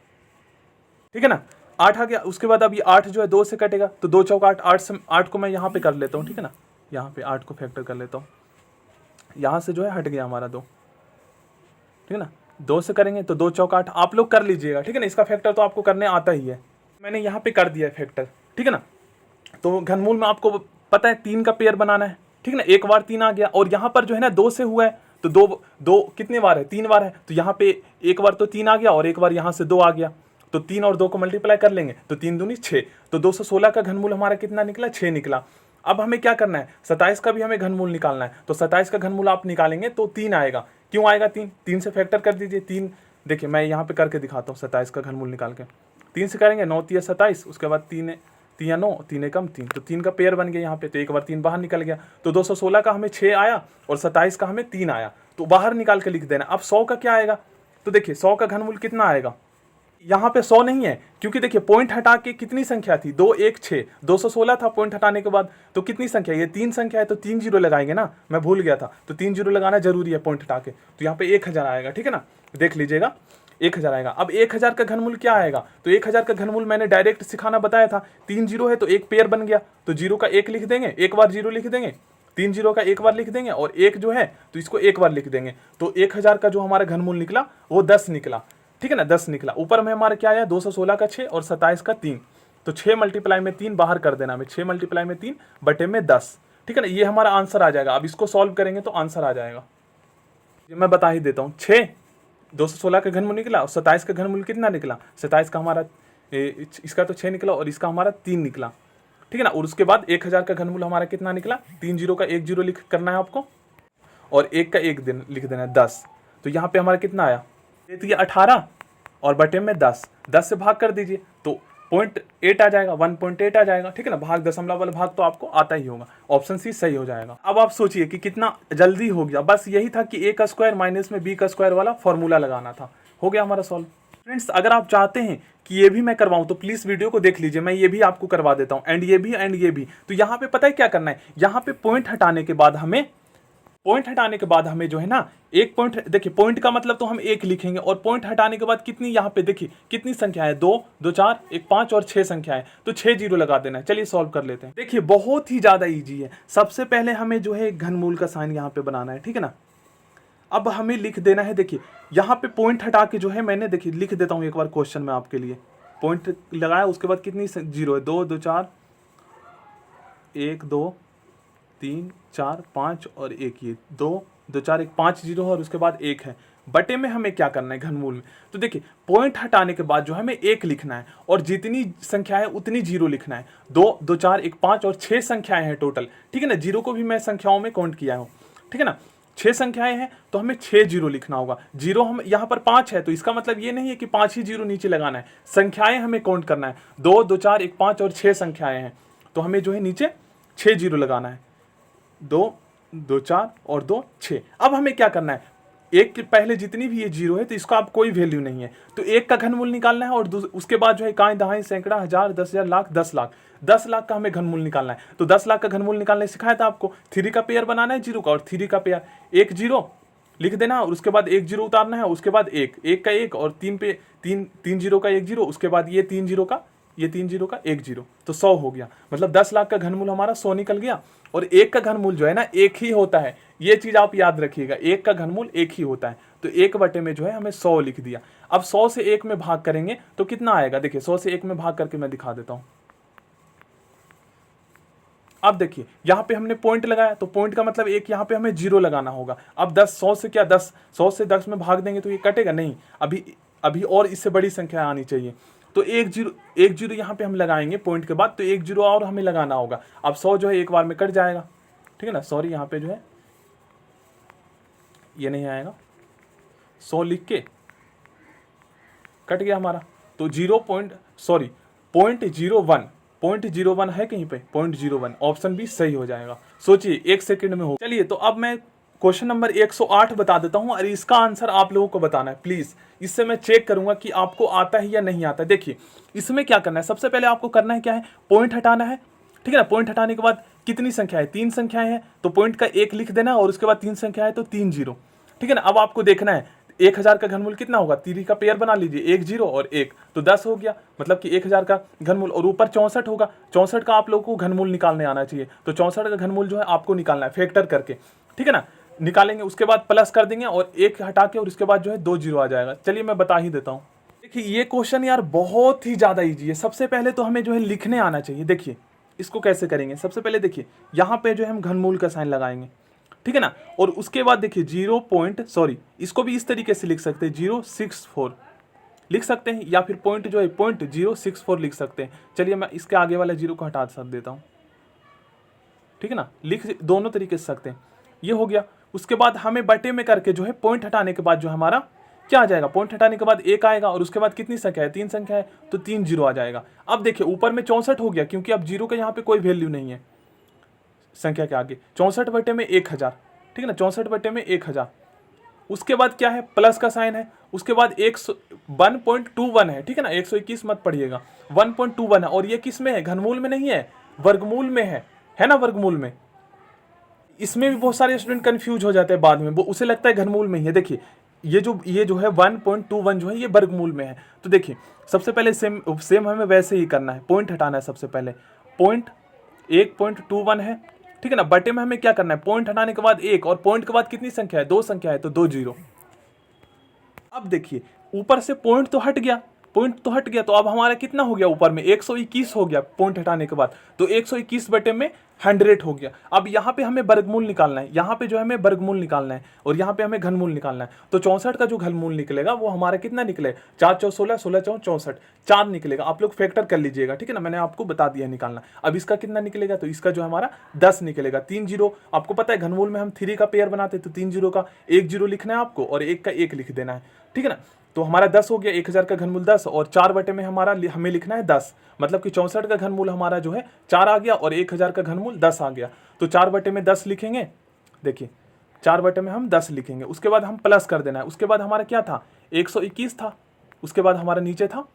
S1: ठीक है ना, 8 आ गया। उसके बाद अब ये 8 जो है 2 से कटेगा, तो 2 चौक 8, 8 को मैं यहाँ पे कर लेता हूँ, ठीक है ना, यहाँ पे 8 को फैक्टर कर लेता हूँ। यहाँ से जो है हट गया हमारा 2, ठीक है ना, 2 से करेंगे तो 2 चौक 8, आप लोग कर लीजिएगा, ठीक है ना, इसका फैक्टर तो आपको करने आता ही है। मैंने यहाँ पे कर दिया है फैक्टर, ठीक है ना। तो घनमूल में आपको पता है 3 का पेयर बनाना है, ठीक है ना। एक बार 3 आ गया, और यहाँ पर जो है ना 2 से हुआ है, तो दो कितने बार है, 3 बार है। तो यहाँ पे एक बार तो 3 आ गया, और एक बार यहाँ से 2 आ गया, तो 3 और 2 को मल्टीप्लाई कर लेंगे तो 3 दूनी 6। तो 216 का घनमूल हमारा कितना निकला, 6 निकला। अब हमें क्या करना है, 27 का भी हमें घनमूल निकालना है। तो 27 का घनमूल आप निकालेंगे तो 3 आएगा। क्यों आएगा 3 से फैक्टर कर दीजिए। 3 देखिए मैं यहाँ पे करके दिखाता हूँ, 27 का घनमूल निकाल के 3 से करेंगे 9 3 27, उसके बाद 3 या 9, 3 कम 3, तो 3 का पेयर बन गया यहाँ पे। तो एक बार 3 बाहर निकल गया, तो 216 का हमें 6 आया और 27 का हमें 3 आया, तो बाहर निकाल के लिख देना। अब 100 का क्या आएगा, तो देखिए 100 का घनमूल कितना आएगा, यहाँ पे 100 नहीं है, क्योंकि देखिए पॉइंट हटा के कितनी संख्या थी, 2 1 6, 216 था पॉइंट हटाने के बाद, तो कितनी संख्या, ये 3 संख्या है, तो 3 0 लगाएंगे ना, मैं भूल गया था, तो 3 0 लगाना जरूरी है पॉइंट हटा के। तो यहाँ पे 1000 आएगा, ठीक है ना, देख लीजिएगा 1000 आएगा। अब 1000 का घनमूल क्या आएगा, तो 1000 का घनमूल मैंने डायरेक्ट सिखाना बताया था, 3 0 है तो एक पेयर बन गया, तो 0 का 1 लिख देंगे, एक बार 0 लिख देंगे, 3 0 का एक बार लिख देंगे, और 1 जो है तो इसको एक बार लिख देंगे। तो 1000 का जो हमारा घनमूल निकला वो 10 निकला, ठीक है ना, 10 निकला। ऊपर में हमारा क्या आया, 216 का 6 और 27 का 3, तो 6 मल्टीप्लाई में 3 बाहर कर देना हमें, 6 मल्टीप्लाई में 3 बटे में 10, ठीक है ना, ये हमारा आंसर आ जाएगा। अब इसको सॉल्व करेंगे तो आंसर आ जाएगा, ये मैं बता ही देता हूँ। 6 216 का घनमूल निकला, और 27 का घनमूल कितना निकला, 27 का हमारा इसका तो 6 निकला और इसका हमारा 3 निकला, ठीक है ना। और उसके बाद 1000 का घनमूल हमारा कितना निकला, 3 0 का 1 0 लिख करना है आपको, और 1 का 1 दिन लिख देना है 10। तो यहाँ पे हमारा कितना आया, तो ये 18 और बटे में 10 से भाग कर दीजिए, तो 0.8 आ जाएगा, 1.8 आ जाएगा, ठीक है ना। भाग दशमलव वाला भाग तो आपको आता ही होगा, ऑप्शन सी सही हो जाएगा। अब आप सोचिए कि कितना जल्दी हो गया, बस यही था कि a का स्क्वायर माइनस में b का स्क्वायर वाला फॉर्मूला लगाना था, हो गया हमारा सॉल्व। फ्रेंड्स अगर आप चाहते हैं कि ये भी मैं करवाऊं तो प्लीज वीडियो को देख लीजिए, मैं ये भी आपको करवा देता हूं, एंड ये भी एंड ये भी। तो यहाँ पे पता है क्या करना है, यहाँ पे पॉइंट हटाने के बाद हमें जो है ना एक पॉइंट, देखिए पॉइंट का मतलब तो हम एक लिखेंगे, और पॉइंट हटाने के बाद कितनी यहाँ पे देखिए कितनी संख्या है, 2 2 4 1 5 और 6 संख्या है, तो 6 जीरो लगा देना है। चलिए सॉल्व कर लेते हैं। देखिए बहुत ही ज्यादा इजी है। सबसे पहले हमें जो है घनमूल का साइन यहाँ पे बनाना है, ठीक है ना। अब हमें लिख देना है, देखिए यहाँ पे पॉइंट हटा के जो है मैंने, देखिए लिख देता हूँ एक बार क्वेश्चन में आपके लिए। पॉइंट लगाया, उसके बाद कितनी जीरो है, 2 2 4 1 2 3 4 5 और 1, ये 2 2 4 1 5 जीरो है, और उसके बाद 1 है। बटे में हमें क्या करना है घनमूल में, तो देखिए पॉइंट हटाने के बाद जो हमें 1 लिखना है, और जितनी संख्या है उतनी जीरो लिखना है। 2 2 4 1 5 और 6 संख्याएं हैं टोटल, ठीक है ना। जीरो को भी मैं संख्याओं में काउंट किया हूँ, ठीक है ना। 6 संख्याएं हैं तो हमें 6 जीरो लिखना होगा। जीरो हम यहाँ पर 5 है, तो इसका मतलब ये नहीं है कि 5 ही जीरो नीचे लगाना है, संख्याएं हमें काउंट करना है। 2 2 4 1 5 और 6 संख्याएं हैं, तो हमें जो है नीचे 6 जीरो लगाना है। 2 2 4 और 2 6। अब हमें क्या करना है, एक के पहले जितनी भी ये जीरो है तो इसका अब कोई वैल्यू नहीं है, तो एक का घनमूल निकालना है, और उसके बाद जो है इकाई दहाई सैकड़ा हजार 10,000 लाख 10 लाख, 10 लाख का हमें घनमूल निकालना है। तो 10 लाख का घनमूल निकालने सिखाया था आपको। 3 का पेयर बनाना है जीरो का, और 3 का पेयर, एक जीरो लिख देना, और उसके बाद एक जीरो उतारना है, उसके बाद एक का एक, और तीन जीरो का एक जीरो, उसके बाद ये 3 जीरो का 1 जीरो, तो 100 हो गया। मतलब 10 लाख का घनमूल हमारा 100 निकल गया। और एक का घनमूल जो है ना एक ही होता है, ये चीज आप याद रखिएगा, एक का घनमूल एक ही होता है। तो 1 बटे में जो है हमें 100 लिख दिया। अब 100 से 1 में भाग करेंगे तो कितना आएगा, देखिए 100 से 1 में भाग करके मैं दिखा देता हूं। अब देखिए यहाँ पे हमने पॉइंट लगाया, तो पॉइंट का मतलब एक यहाँ पे हमें जीरो लगाना होगा। अब 100 से क्या 100 से 10 में भाग देंगे तो ये कटेगा नहीं, अभी और इससे बड़ी संख्या आनी चाहिए। तो एक जीरो यहाँ पे हम लगाएंगे पॉइंट के बाद, तो एक जीरो और हमें लगाना होगा। अब 100 जो है एक बार में कट जाएगा, ठीक है ना। सॉरी यहाँ पे जो है ये नहीं आएगा, 100 लिख के कट गया हमारा। तो 0.01 है कहीं पे, 0.01, ऑप्शन बी सही हो जाएगा। सोचिए 1 सेकंड में हो। चलिए तो अब मैं क्वेश्चन नंबर 108 बता देता हूं, और इसका आंसर आप लोगों को बताना है प्लीज। इससे मैं चेक करूंगा कि आपको आता है या नहीं आता है। देखिए इसमें क्या करना है, सबसे पहले आपको करना है क्या है, पॉइंट हटाना है, ठीक है ना। पॉइंट हटाने के बाद कितनी संख्या है, 3 संख्याएं हैं, तो पॉइंट का 1 लिख देना, और उसके बाद 3 संख्या है तो 3 जीरो, ठीक है ना। अब आपको देखना है 1000 का घनमूल कितना होगा, 3 का पेयर बना लीजिए, 1 जीरो और 1, तो 10 हो गया। मतलब कि 1000 का घनमूल, और ऊपर 64 होगा, 64 का आप लोगों को घनमूल निकालने आना चाहिए। तो 64 का घनमूल जो है आपको निकालना है फैक्टर करके, ठीक है ना। निकालेंगे, उसके बाद प्लस कर देंगे, और 1 हटा के, और उसके बाद जो है 2 जीरो आ जाएगा। चलिए मैं बता ही देता हूँ। देखिए ये क्वेश्चन यार बहुत ही ज्यादा ईजी है। सबसे पहले तो हमें जो है लिखने आना चाहिए। देखिए इसको कैसे करेंगे, सबसे पहले देखिए यहाँ पे जो है हम घनमूल का साइन लगाएंगे, ठीक है ना। और उसके बाद देखिए इसको भी इस तरीके से लिख सकते हैं, 064 लिख सकते हैं, या फिर पॉइंट जो है 0.064 लिख सकते हैं। चलिए मैं इसके आगे वाला जीरो को हटा देता हूँ, ठीक है ना। लिख दोनों तरीके से सकते हैं, ये हो गया। उसके बाद हमें बटे में करके जो है पॉइंट हटाने के बाद जो हमारा क्या आ जाएगा, पॉइंट हटाने के बाद 1 आएगा, और उसके बाद कितनी संख्या है, 3 संख्या है, तो 3 जीरो आ जाएगा। अब देखिए ऊपर में 64 हो गया, क्योंकि अब जीरो का यहाँ पे कोई वैल्यू नहीं है संख्या के आगे। 64 बटे में 1000, ठीक है ना, 64 बटे में 1000। उसके बाद क्या है, प्लस का साइन है, उसके बाद 1.21 है, ठीक है ना। 121 मत पढ़िएगा, 1.21 है, और ये किस में है, घनमूल में नहीं है, वर्गमूल में है ना, वर्गमूल में। इसमें भी बहुत सारे स्टूडेंट कंफ्यूज हो जाते हैं बाद में, वो उसे लगता है घनमूल में ही है। देखिए ये जो है 1.21 जो है ये वर्गमूल में है। तो देखिए सबसे पहले सेम हमें वैसे ही करना है, पॉइंट हटाना है सबसे पहले। पॉइंट 1.21 है, ठीक है ना। बटे में हमें क्या करना है, पॉइंट हटाने के बाद 1, और पॉइंट के बाद कितनी संख्या है, 2 संख्या है, तो 2 जीरो। अब देखिए ऊपर से पॉइंट तो हट गया, तो अब हमारा कितना हो गया, ऊपर में 121 हो गया पॉइंट हटाने के बाद, तो 121 बटे में 100 हो गया। अब यहाँ पे हमें वर्गमूल निकालना है, यहाँ पे जो है हमें वर्गमूल निकालना है, और यहाँ पे हमें घनमूल निकालना है। तो 64 का जो घनमूल निकलेगा वो हमारा कितना निकले, 4 चौ 16, 16 चौ 64, 4 निकलेगा। आप लोग फैक्टर कर लीजिएगा, ठीक है ना, मैंने आपको बता दिया निकालना। अब इसका कितना निकलेगा, तो इसका जो हमारा 10 निकलेगा। 3 जीरो, आपको पता है घनमूल में हम 3 का पेयर बनाते, तो 3 जीरो का 1 जीरो लिखना है आपको, और 1 का 1 लिख देना है, ठीक है ना। तो हमारा 10 हो गया, 1000 का घनमूल 10, और 4 बटे में हमें लिखना है 10, मतलब कि 64 का घनमूल हमारा जो है 4 आ गया और 1000 का घनमूल 10 आ गया। तो 4 बटे में 10 लिखेंगे, देखिए 4 बटे में हम 10 लिखेंगे, उसके बाद हम प्लस कर देना है। उसके बाद हमारा क्या था, 121 था, उसके बाद हमारा नीचे था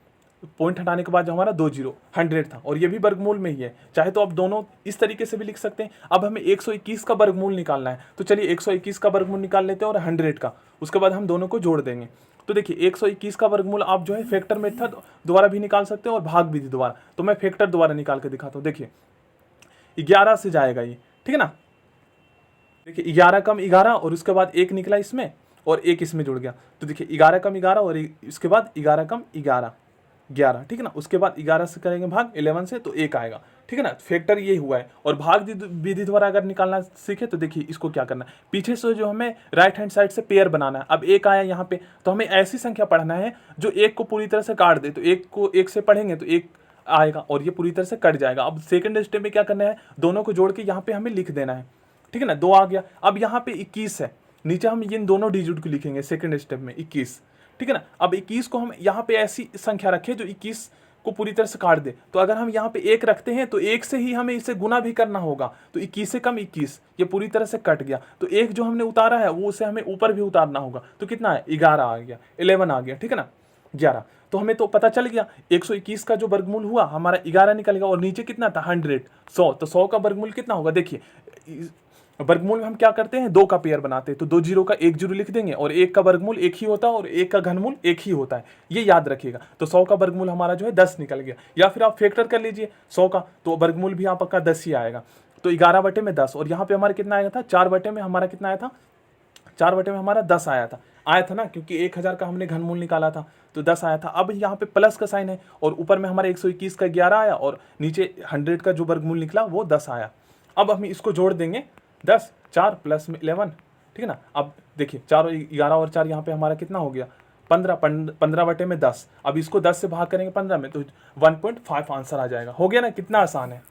S1: पॉइंट हटाने के बाद जो हमारा 100 था, और ये भी वर्गमूल में ही है। चाहे तो आप दोनों इस तरीके से भी लिख सकते हैं। अब हमें 121 का वर्गमूल निकालना है, तो चलिए 121 का वर्गमूल निकाल लेते हैं और 100 का, उसके बाद हम दोनों को जोड़ देंगे। तो देखिए 121 का वर्गमूल आप जो है फैक्टर मेथड द्वारा भी निकाल सकते हैं और भाग विधि द्वारा। तो मैं फैक्टर द्वारा निकाल के दिखाता हूँ। देखिए 11 से जाएगा ये, ठीक है ना। देखिए 11 कम 11 और उसके बाद 1 निकला इसमें और 1 इसमें जुड़ गया। तो देखिए 11 कम 11 और इसके बाद 11 कम 11, 11, ठीक है ना। उसके बाद 11 से करेंगे भाग 11 से, तो 1 आएगा, ठीक है ना। फैक्टर ये हुआ है। और भाग विधि द्वारा अगर निकालना सीखे तो देखिए इसको क्या करना है, पीछे से जो हमें राइट हैंड साइड से पेयर बनाना है। अब 1 आया यहाँ पे, तो हमें ऐसी संख्या पढ़ना है जो 1 को पूरी तरह से काट दे। तो 1 को 1 से पढ़ेंगे तो 1 आएगा और ये पूरी तरह से कट जाएगा। अब सेकंड स्टेप में क्या करना है, दोनों को जोड़ के यहाँ पे हमें लिख देना है, ठीक है ना। 2 आ गया। अब यहाँ पे 21 है, नीचे हम इन दोनों डिजिट को लिखेंगे सेकंड स्टेप में 21, ठीक है ना। अब 21 को हम यहाँ पे ऐसी संख्या रखें जो 21 को पूरी तरह से काट दे। तो अगर हम यहाँ पे 1 रखते हैं तो 1 से ही हमें इसे गुना भी करना होगा। तो 21 से कम 21, ये पूरी तरह से कट गया। तो 1 जो हमने उतारा है वो उसे हमें ऊपर भी उतारना होगा। तो कितना है, 11 आ गया, 11 आ गया, ठीक है ना, 11। तो हमें तो पता चल गया 121 का जो वर्गमूल हुआ हमारा 11 निकल गया। और नीचे कितना था, 100, 100। तो 100 का वर्गमूल कितना होगा, देखिए वर्गमूल में हम क्या करते हैं, 2 का पेयर बनाते हैं। तो 2 जीरो का 1 जीरो लिख देंगे और 1 का वर्गमूल 1 ही होता है और 1 का घनमूल 1 ही होता है, ये याद रखिएगा। तो 100 का वर्गमूल हमारा जो है 10 निकल गया। या फिर आप फैक्टर कर लीजिए 100 का, तो वर्गमूल भी आपका 10 ही आएगा। तो 11 बटे में 10, और यहाँ पे हमारा कितना आया था, 4 बटे में हमारा कितना आया था, 4 बटे में हमारा 10 आया था ना, क्योंकि 1000 का हमने घनमूल निकाला था तो 10 आया था। अब यहाँ पे प्लस का साइन है और ऊपर में हमारा 121 का 11 आया और नीचे 100 का जो वर्गमूल निकला वो 10 आया। अब हम इसको जोड़ देंगे, 10, 4 प्लस में 11, ठीक है ना। अब देखिए 4 और 11 और 4 यहाँ पे हमारा कितना हो गया, 15, 15 बटे में 10। अब इसको 10 से भाग करेंगे 15 में तो 1.5 आंसर आ जाएगा। हो गया ना, कितना आसान है।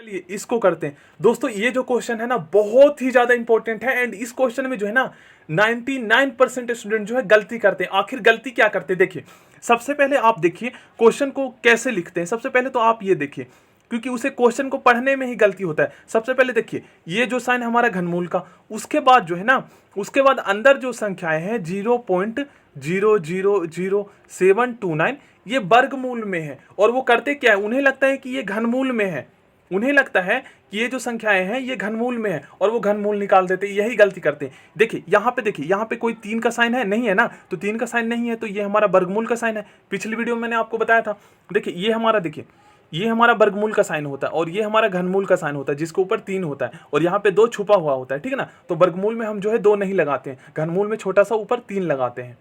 S1: चलिए इसको करते हैं दोस्तों। ये जो क्वेश्चन है ना बहुत ही ज्यादा इंपॉर्टेंट है, एंड इस क्वेश्चन में जो है ना 99% स्टूडेंट जो है गलती करते हैं। आखिर गलती क्या करते हैं, देखिए सबसे पहले आप देखिए क्वेश्चन को कैसे लिखते हैं। सबसे पहले तो आप ये देखिए, क्योंकि उसे क्वेश्चन को पढ़ने में ही गलती होता है। सबसे पहले देखिए ये जो साइन हमारा घनमूल का, उसके बाद जो है ना, उसके बाद अंदर जो संख्याएं हैं 0.0000729 ये वर्गमूल में है। और वो करते क्या है, उन्हें लगता है कि ये घनमूल में है, उन्हें लगता है कि ये जो संख्याएं हैं ये घनमूल में है और वो घनमूल निकाल देते हैं। यही गलती करते हैं। देखिए यहाँ पे कोई 3 का साइन है नहीं है ना, तो 3 का साइन नहीं है तो ये हमारा वर्गमूल का साइन है। पिछली वीडियो में मैंने आपको बताया था। देखिए ये हमारा वर्गमूल का साइन होता है और ये हमारा घनमूल का साइन होता है जिसके ऊपर 3 होता है और यहाँ पे 2 छुपा हुआ होता है, ठीक है ना। तो वर्गमूल में हम जो है 2 नहीं लगाते हैं, घनमूल में छोटा सा ऊपर 3 लगाते हैं।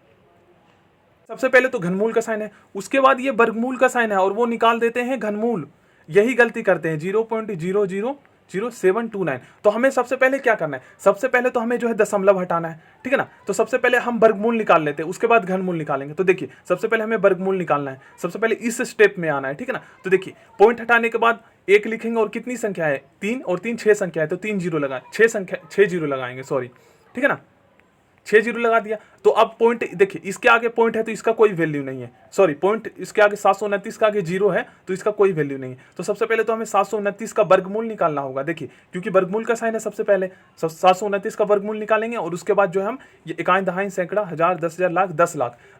S1: सबसे पहले तो घनमूल का साइन है, उसके बाद ये वर्गमूल का साइन है और वो निकाल देते हैं घनमूल। यही गलती करते हैं, 0.0000729। तो हमें सबसे पहले क्या करना है, सबसे पहले तो हमें जो है दशमलव हटाना है, ठीक है ना। तो सबसे पहले हम वर्गमूल निकाल लेते हैं, उसके बाद घनमूल निकालेंगे। तो देखिए सबसे पहले हमें वर्गमूल निकालना है, सबसे पहले इस स्टेप में आना है, ठीक है ना। तो देखिए पॉइंट हटाने के बाद 1 लिखेंगे और कितनी संख्या है, 3 और 3 6 संख्या है तो 3 जीरो लगाए, 6 जीरो लगाएंगे, सॉरी, ठीक है ना। 6 जीरो लगा दिया। तो अब पॉइंट देखिए इसके आगे पॉइंट है तो इसका कोई वैल्यू नहीं है, सॉरी पॉइंट इसके आगे 729 का आगे 0 है तो इसका कोई वैल्यू नहीं है। तो सबसे पहले तो हमें 729 का वर्गमूल निकालना होगा। देखिए क्योंकि वर्गमूल का साइन है, सबसे पहले 729 का वर्गमूल निकालेंगे और उसके बाद जो है हम ये इकाई दहाई सैकड़ा हजार 10,000 लाख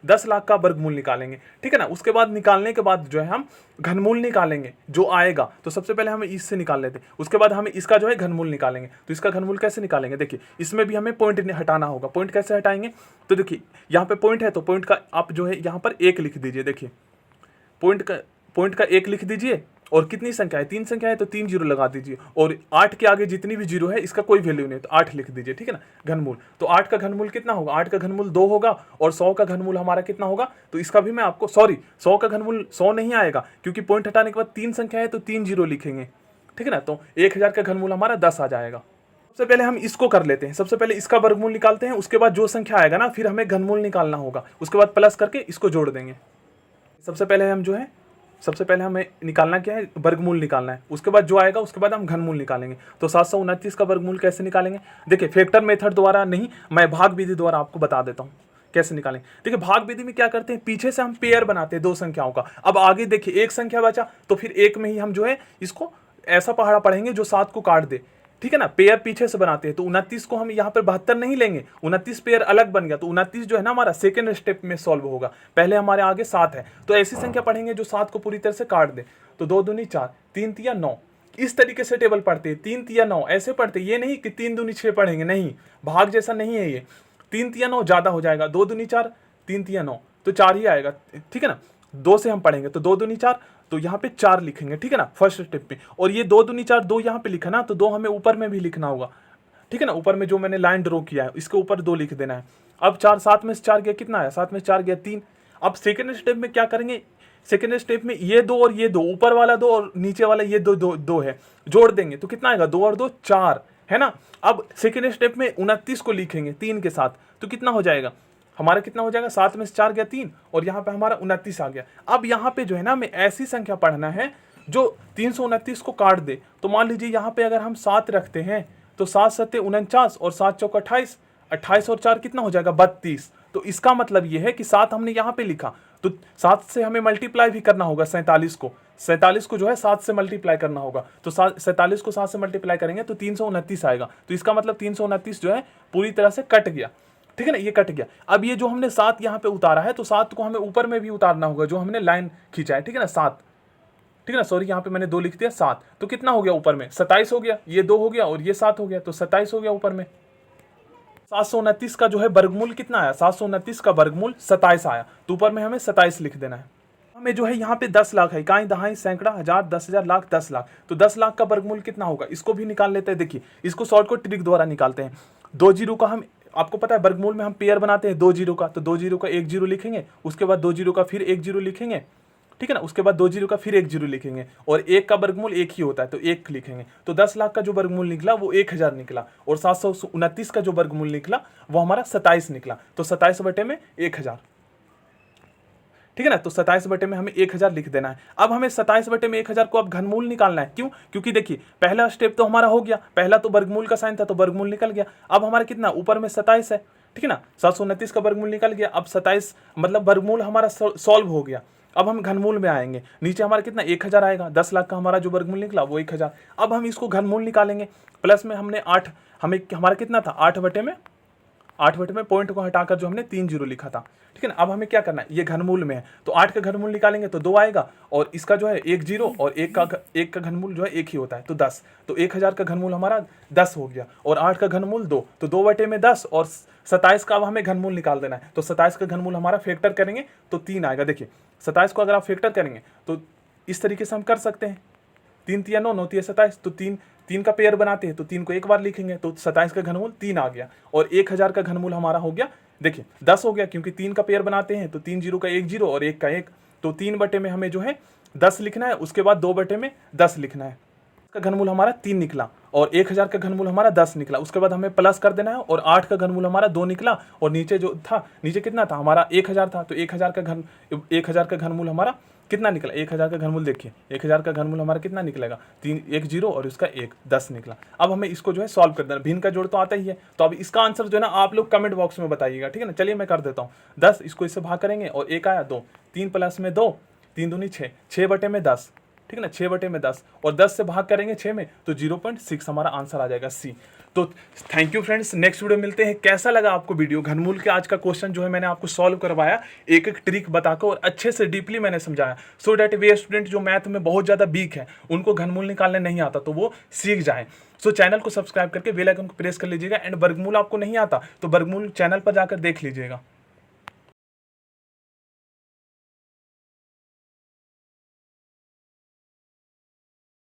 S1: 10 लाख का वर्गमूल निकालेंगे, ठीक है ना। उसके बाद निकालने के बाद जो है हम घनमूल निकालेंगे जो आएगा। तो सबसे पहले हमें इससे निकाल लेते हैं, उसके बाद हमें इसका जो है घनमूल निकालेंगे। तो इसका घनमूल कैसे निकालेंगे, देखिए इसमें भी हमें पॉइंट हटाना होगा। पॉइंट कैसे हटाएंगे, तो देखिए यहाँ पे पॉइंट है तो पॉइंट का आप जो है यहाँ पर 1 लिख दीजिए। देखिए पॉइंट का 1 लिख दीजिए और कितनी संख्या है, 3 संख्या है तो 3 जीरो लगा दीजिए और 8 के आगे जितनी भी जीरो है इसका कोई वैल्यू नहीं तो 8 लिख दीजिए, ठीक है ना। घनमूल तो 8 का घनमूल कितना होगा, 8 का घनमूल 2 होगा और 100 का घनमूल हमारा कितना होगा। तो इसका भी मैं आपको 100 का घनमूल 100 नहीं आएगा क्योंकि पॉइंट हटाने के बाद 3 संख्या है तो 3 जीरो लिखेंगे, ठीक है ना। तो 1000 का घनमूल हमारा 10 आ जाएगा। सबसे पहले हम इसको कर लेते हैं, सबसे पहले इसका वर्गमूल निकालते हैं, उसके बाद जो संख्या आएगा ना फिर हमें घनमूल निकालना होगा, उसके बाद प्लस करके इसको जोड़ देंगे। सबसे पहले हमें निकालना क्या है, वर्गमूल निकालना है। उसके बाद जो आएगा उसके बाद हम घनमूल निकालेंगे। तो 729 का वर्गमूल कैसे निकालेंगे, देखिए फैक्टर मेथड द्वारा नहीं, मैं भाग विधि द्वारा आपको बता देता हूँ। कैसे निकालेंगे? देखिए भाग विधि में क्या करते हैं, पीछे से हम पेयर बनाते हैं दो संख्याओं का। अब आगे देखिए एक संख्या बचा तो फिर एक में ही हम जो है इसको ऐसा पहाड़ा पढ़ेंगे जो 7 को काट दे, ठीक है ना। पेयर पीछे से बनाते हैं तो 29 को हम यहाँ पर 72 नहीं लेंगे, 29 पेयर अलग बन गया तो 29 जो है ना हमारा सेकेंड स्टेप में सॉल्व होगा। पहले हमारे आगे 7 है तो ऐसी संख्या पढ़ेंगे जो 7 को पूरी तरह से काट दे। तो 2 दूनी 4, 3 तिया 9, इस तरीके से टेबल पढ़ते हैं। 3 तिया 9 ऐसे पढ़ते, ये नहीं कि 3 दूनी 6 पढ़ेंगे, नहीं, भाग जैसा नहीं है ये। 3 तिया 9 ज्यादा हो जाएगा, 2 दूनी 4, 3 तिया 9 तो 4 ही आएगा, ठीक है ना। 2 से हम पढ़ेंगे तो 2 दूनी 4, तो यहाँ पे 4 लिखेंगे, ठीक है ना, फर्स्ट स्टेप पे। और ये 2 दूनी 4, 2 यहाँ पे लिखा ना, तो 2 हमें ऊपर में भी लिखना होगा, ठीक है ना। ऊपर में जो मैंने लाइन ड्रॉ किया है इसके ऊपर 2 लिख देना है। अब 4, 7 में से 4 गया, कितना आया, 7 में से 4 गया 3। अब सेकेंड स्टेप में क्या करेंगे, सेकेंड स्टेप में ये 2 और ये 2, ऊपर वाला 2 और नीचे वाला ये 2 है, जोड़ देंगे तो कितना आएगा, 2 और 2 4, है ना। अब सेकेंड स्टेप में 29 को लिखेंगे 3 के साथ, तो कितना हो जाएगा हमारा, कितना हो जाएगा, 7 में से 4 गया 3 और यहाँ पे हमारा 29 आ गया। अब यहाँ पे जो है ना हमें ऐसी संख्या पढ़ना है जो 329 को काट दे। तो मान लीजिए यहाँ पे अगर हम 7 रखते हैं तो 7 सत्ते 49 और 7 चौक 28, 28 और 4 कितना हो जाएगा 32। तो इसका मतलब ये है कि 7 हमने यहाँ पे लिखा तो 7 से हमें मल्टीप्लाई भी करना होगा 47 को, 47 को जो है 7 से मल्टीप्लाई करना होगा। तो 47 को 7 से मल्टीप्लाई करेंगे तो 329 आएगा। तो इसका मतलब 329 जो है पूरी तरह से कट गया, ठीक है ना, ये कट गया। अब ये जो हमने 7 यहाँ पे उतारा है तो 7 को हमें ऊपर में भी उतारना होगा जो हमने लाइन खींचा है, ठीक है ना, 7, ठीक है ना, सॉरी यहाँ पे मैंने 2 लिख दिया 7। तो कितना हो गया ऊपर में 27 हो गया, ये 2 हो गया और ये 7 हो गया, तो 27 हो गया ऊपर में। 729 का जो है वर्गमूल कितना आया, 729 का वर्गमूल 27 आया, तो ऊपर में हमें 27 लिख देना है। हमें जो है यहाँ पे 10 लाख है, इकाई, दहाई, सैकड़ा, हजार, 10,000, लाख, 10 लाख, तो 10 लाख का वर्गमूल कितना होगा, इसको भी निकाल लेते हैं। देखिए इसको शॉर्टकट ट्रिक द्वारा निकालते हैं। 2 जीरो का हम, आपको पता है वर्गमूल में हम पेयर बनाते हैं 2 जीरो का, तो 2 जीरो का 1 जीरो लिखेंगे, उसके बाद 2 जीरो का फिर 1 जीरो लिखेंगे, ठीक है ना, उसके बाद 2 जीरो का फिर 1 जीरो लिखेंगे और 1 का वर्गमूल 1 ही होता है तो 1 लिखेंगे। तो 10 लाख का जो वर्गमूल निकला वो 1000 निकला और 729 का जो वर्गमूल निकला वो हमारा 27 निकला। तो 27 बटे में 1000, ठीक है ना, तो 27 बटे में हमें 1000 लिख देना है। अब हमें 27 बटे में 1000 को अब घनमूल निकालना है। क्यों? क्योंकि देखिए पहला स्टेप तो हमारा हो गया, पहला तो वर्गमूल का साइन था तो वर्गमूल निकल गया। अब हमारा कितना ऊपर में 27 है, ठीक है ना, 729 का वर्गमूल निकल गया। अब 27 मतलब वर्गमूल हमारा सॉल्व हो गया। अब हम घनमूल में आएंगे, नीचे हमारा कितना 1000 आएगा, 10 लाख का हमारा जो वर्गमूल निकला वो 1000। अब हम इसको घनमूल निकालेंगे, प्लस में हमने 8, हमें हमारा कितना था 8 बटे में पॉइंट को हटाकर जो हमने 3 जीरो लिखा था, ठीक है ना। अब हमें क्या करना है, ये घनमूल में है तो 8 का घनमूल निकालेंगे तो 2 आएगा और इसका जो है 1 जीरो और 1 का घनमूल जो है 1 ही होता है तो 10। तो 1000 का घनमूल हमारा 10 हो गया और 8 का घनमूल 2, तो 2 बटे में 10 और 27 का अब हमें घनमूल निकाल देना है। तो 27 का घनमूल हमारा फैक्टर करेंगे तो 3 आएगा। देखिए 27 को अगर आप फैक्टर करेंगे तो इस तरीके से हम कर सकते हैं, 3 तिया 9, 9 तिया 27, तो 3 का पेयर बनाते हैं तो 3 को एक बार लिखेंगे तो 27 का घनमूल 3 आ गया और 1000 का घनमूल हमारा हो गया, देखिए 10 हो गया क्योंकि 3 का पेयर बनाते हैं तो 3 जीरो का 1 जीरो और 1 का 1, तो 3 बटे में हमें जो है 10 लिखना है, उसके बाद 2 बटे में 10 लिखना है। का घनमूल हमारा 3 निकला और 1000 का घनमूल हमारा 10 निकला, उसके बाद हमें प्लस कर देना है और 8 का घनमूल हमारा 2 निकला और नीचे जो था, नीचे कितना था हमारा 1000 था तो 1000 का घनमूल हमारा कितना निकला, 1000 का घनमूल देखिए 1000 का घनमूल हमारा कितना निकलेगा 3, 1 जीरो और उसका 1, 10 निकला। अब हमें इसको जो है सॉल्व कर देना, भिन्न का जोड़ तो आता ही है। तो अब इसका आंसर जो है ना आप लोग कमेंट बॉक्स में बताइएगा, ठीक है ना। चलिए मैं कर देता हूँ, 10 इसको इससे भाग करेंगे और 1 आया 2, 3 प्लस में 2, 3 दूनी 6, 6 बटे में 10, ठीक है ना, 6 बटे में 10 और 10 से भाग करेंगे 6 में तो 0.6 हमारा आंसर आ जाएगा सी। तो thank you friends, next video मिलते हैं। कैसा लगा आपको वीडियो, घनमूल के आज का क्वेश्चन जो है मैंने आपको सॉल्व करवाया, एक एक ट्रिक बताकर और अच्छे से डीपली मैंने समझाया, सो डैट वे स्टूडेंट जो मैथ में बहुत ज़्यादा वीक है, उनको घनमूल निकालने नहीं आता तो वो सीख जाएं। सो चैनल को सब्सक्राइब करके बेल आइकन को प्रेस कर लीजिएगा एंड वर्गमूल आपको नहीं आता तो वर्गमूल चैनल पर जाकर देख लीजिएगा।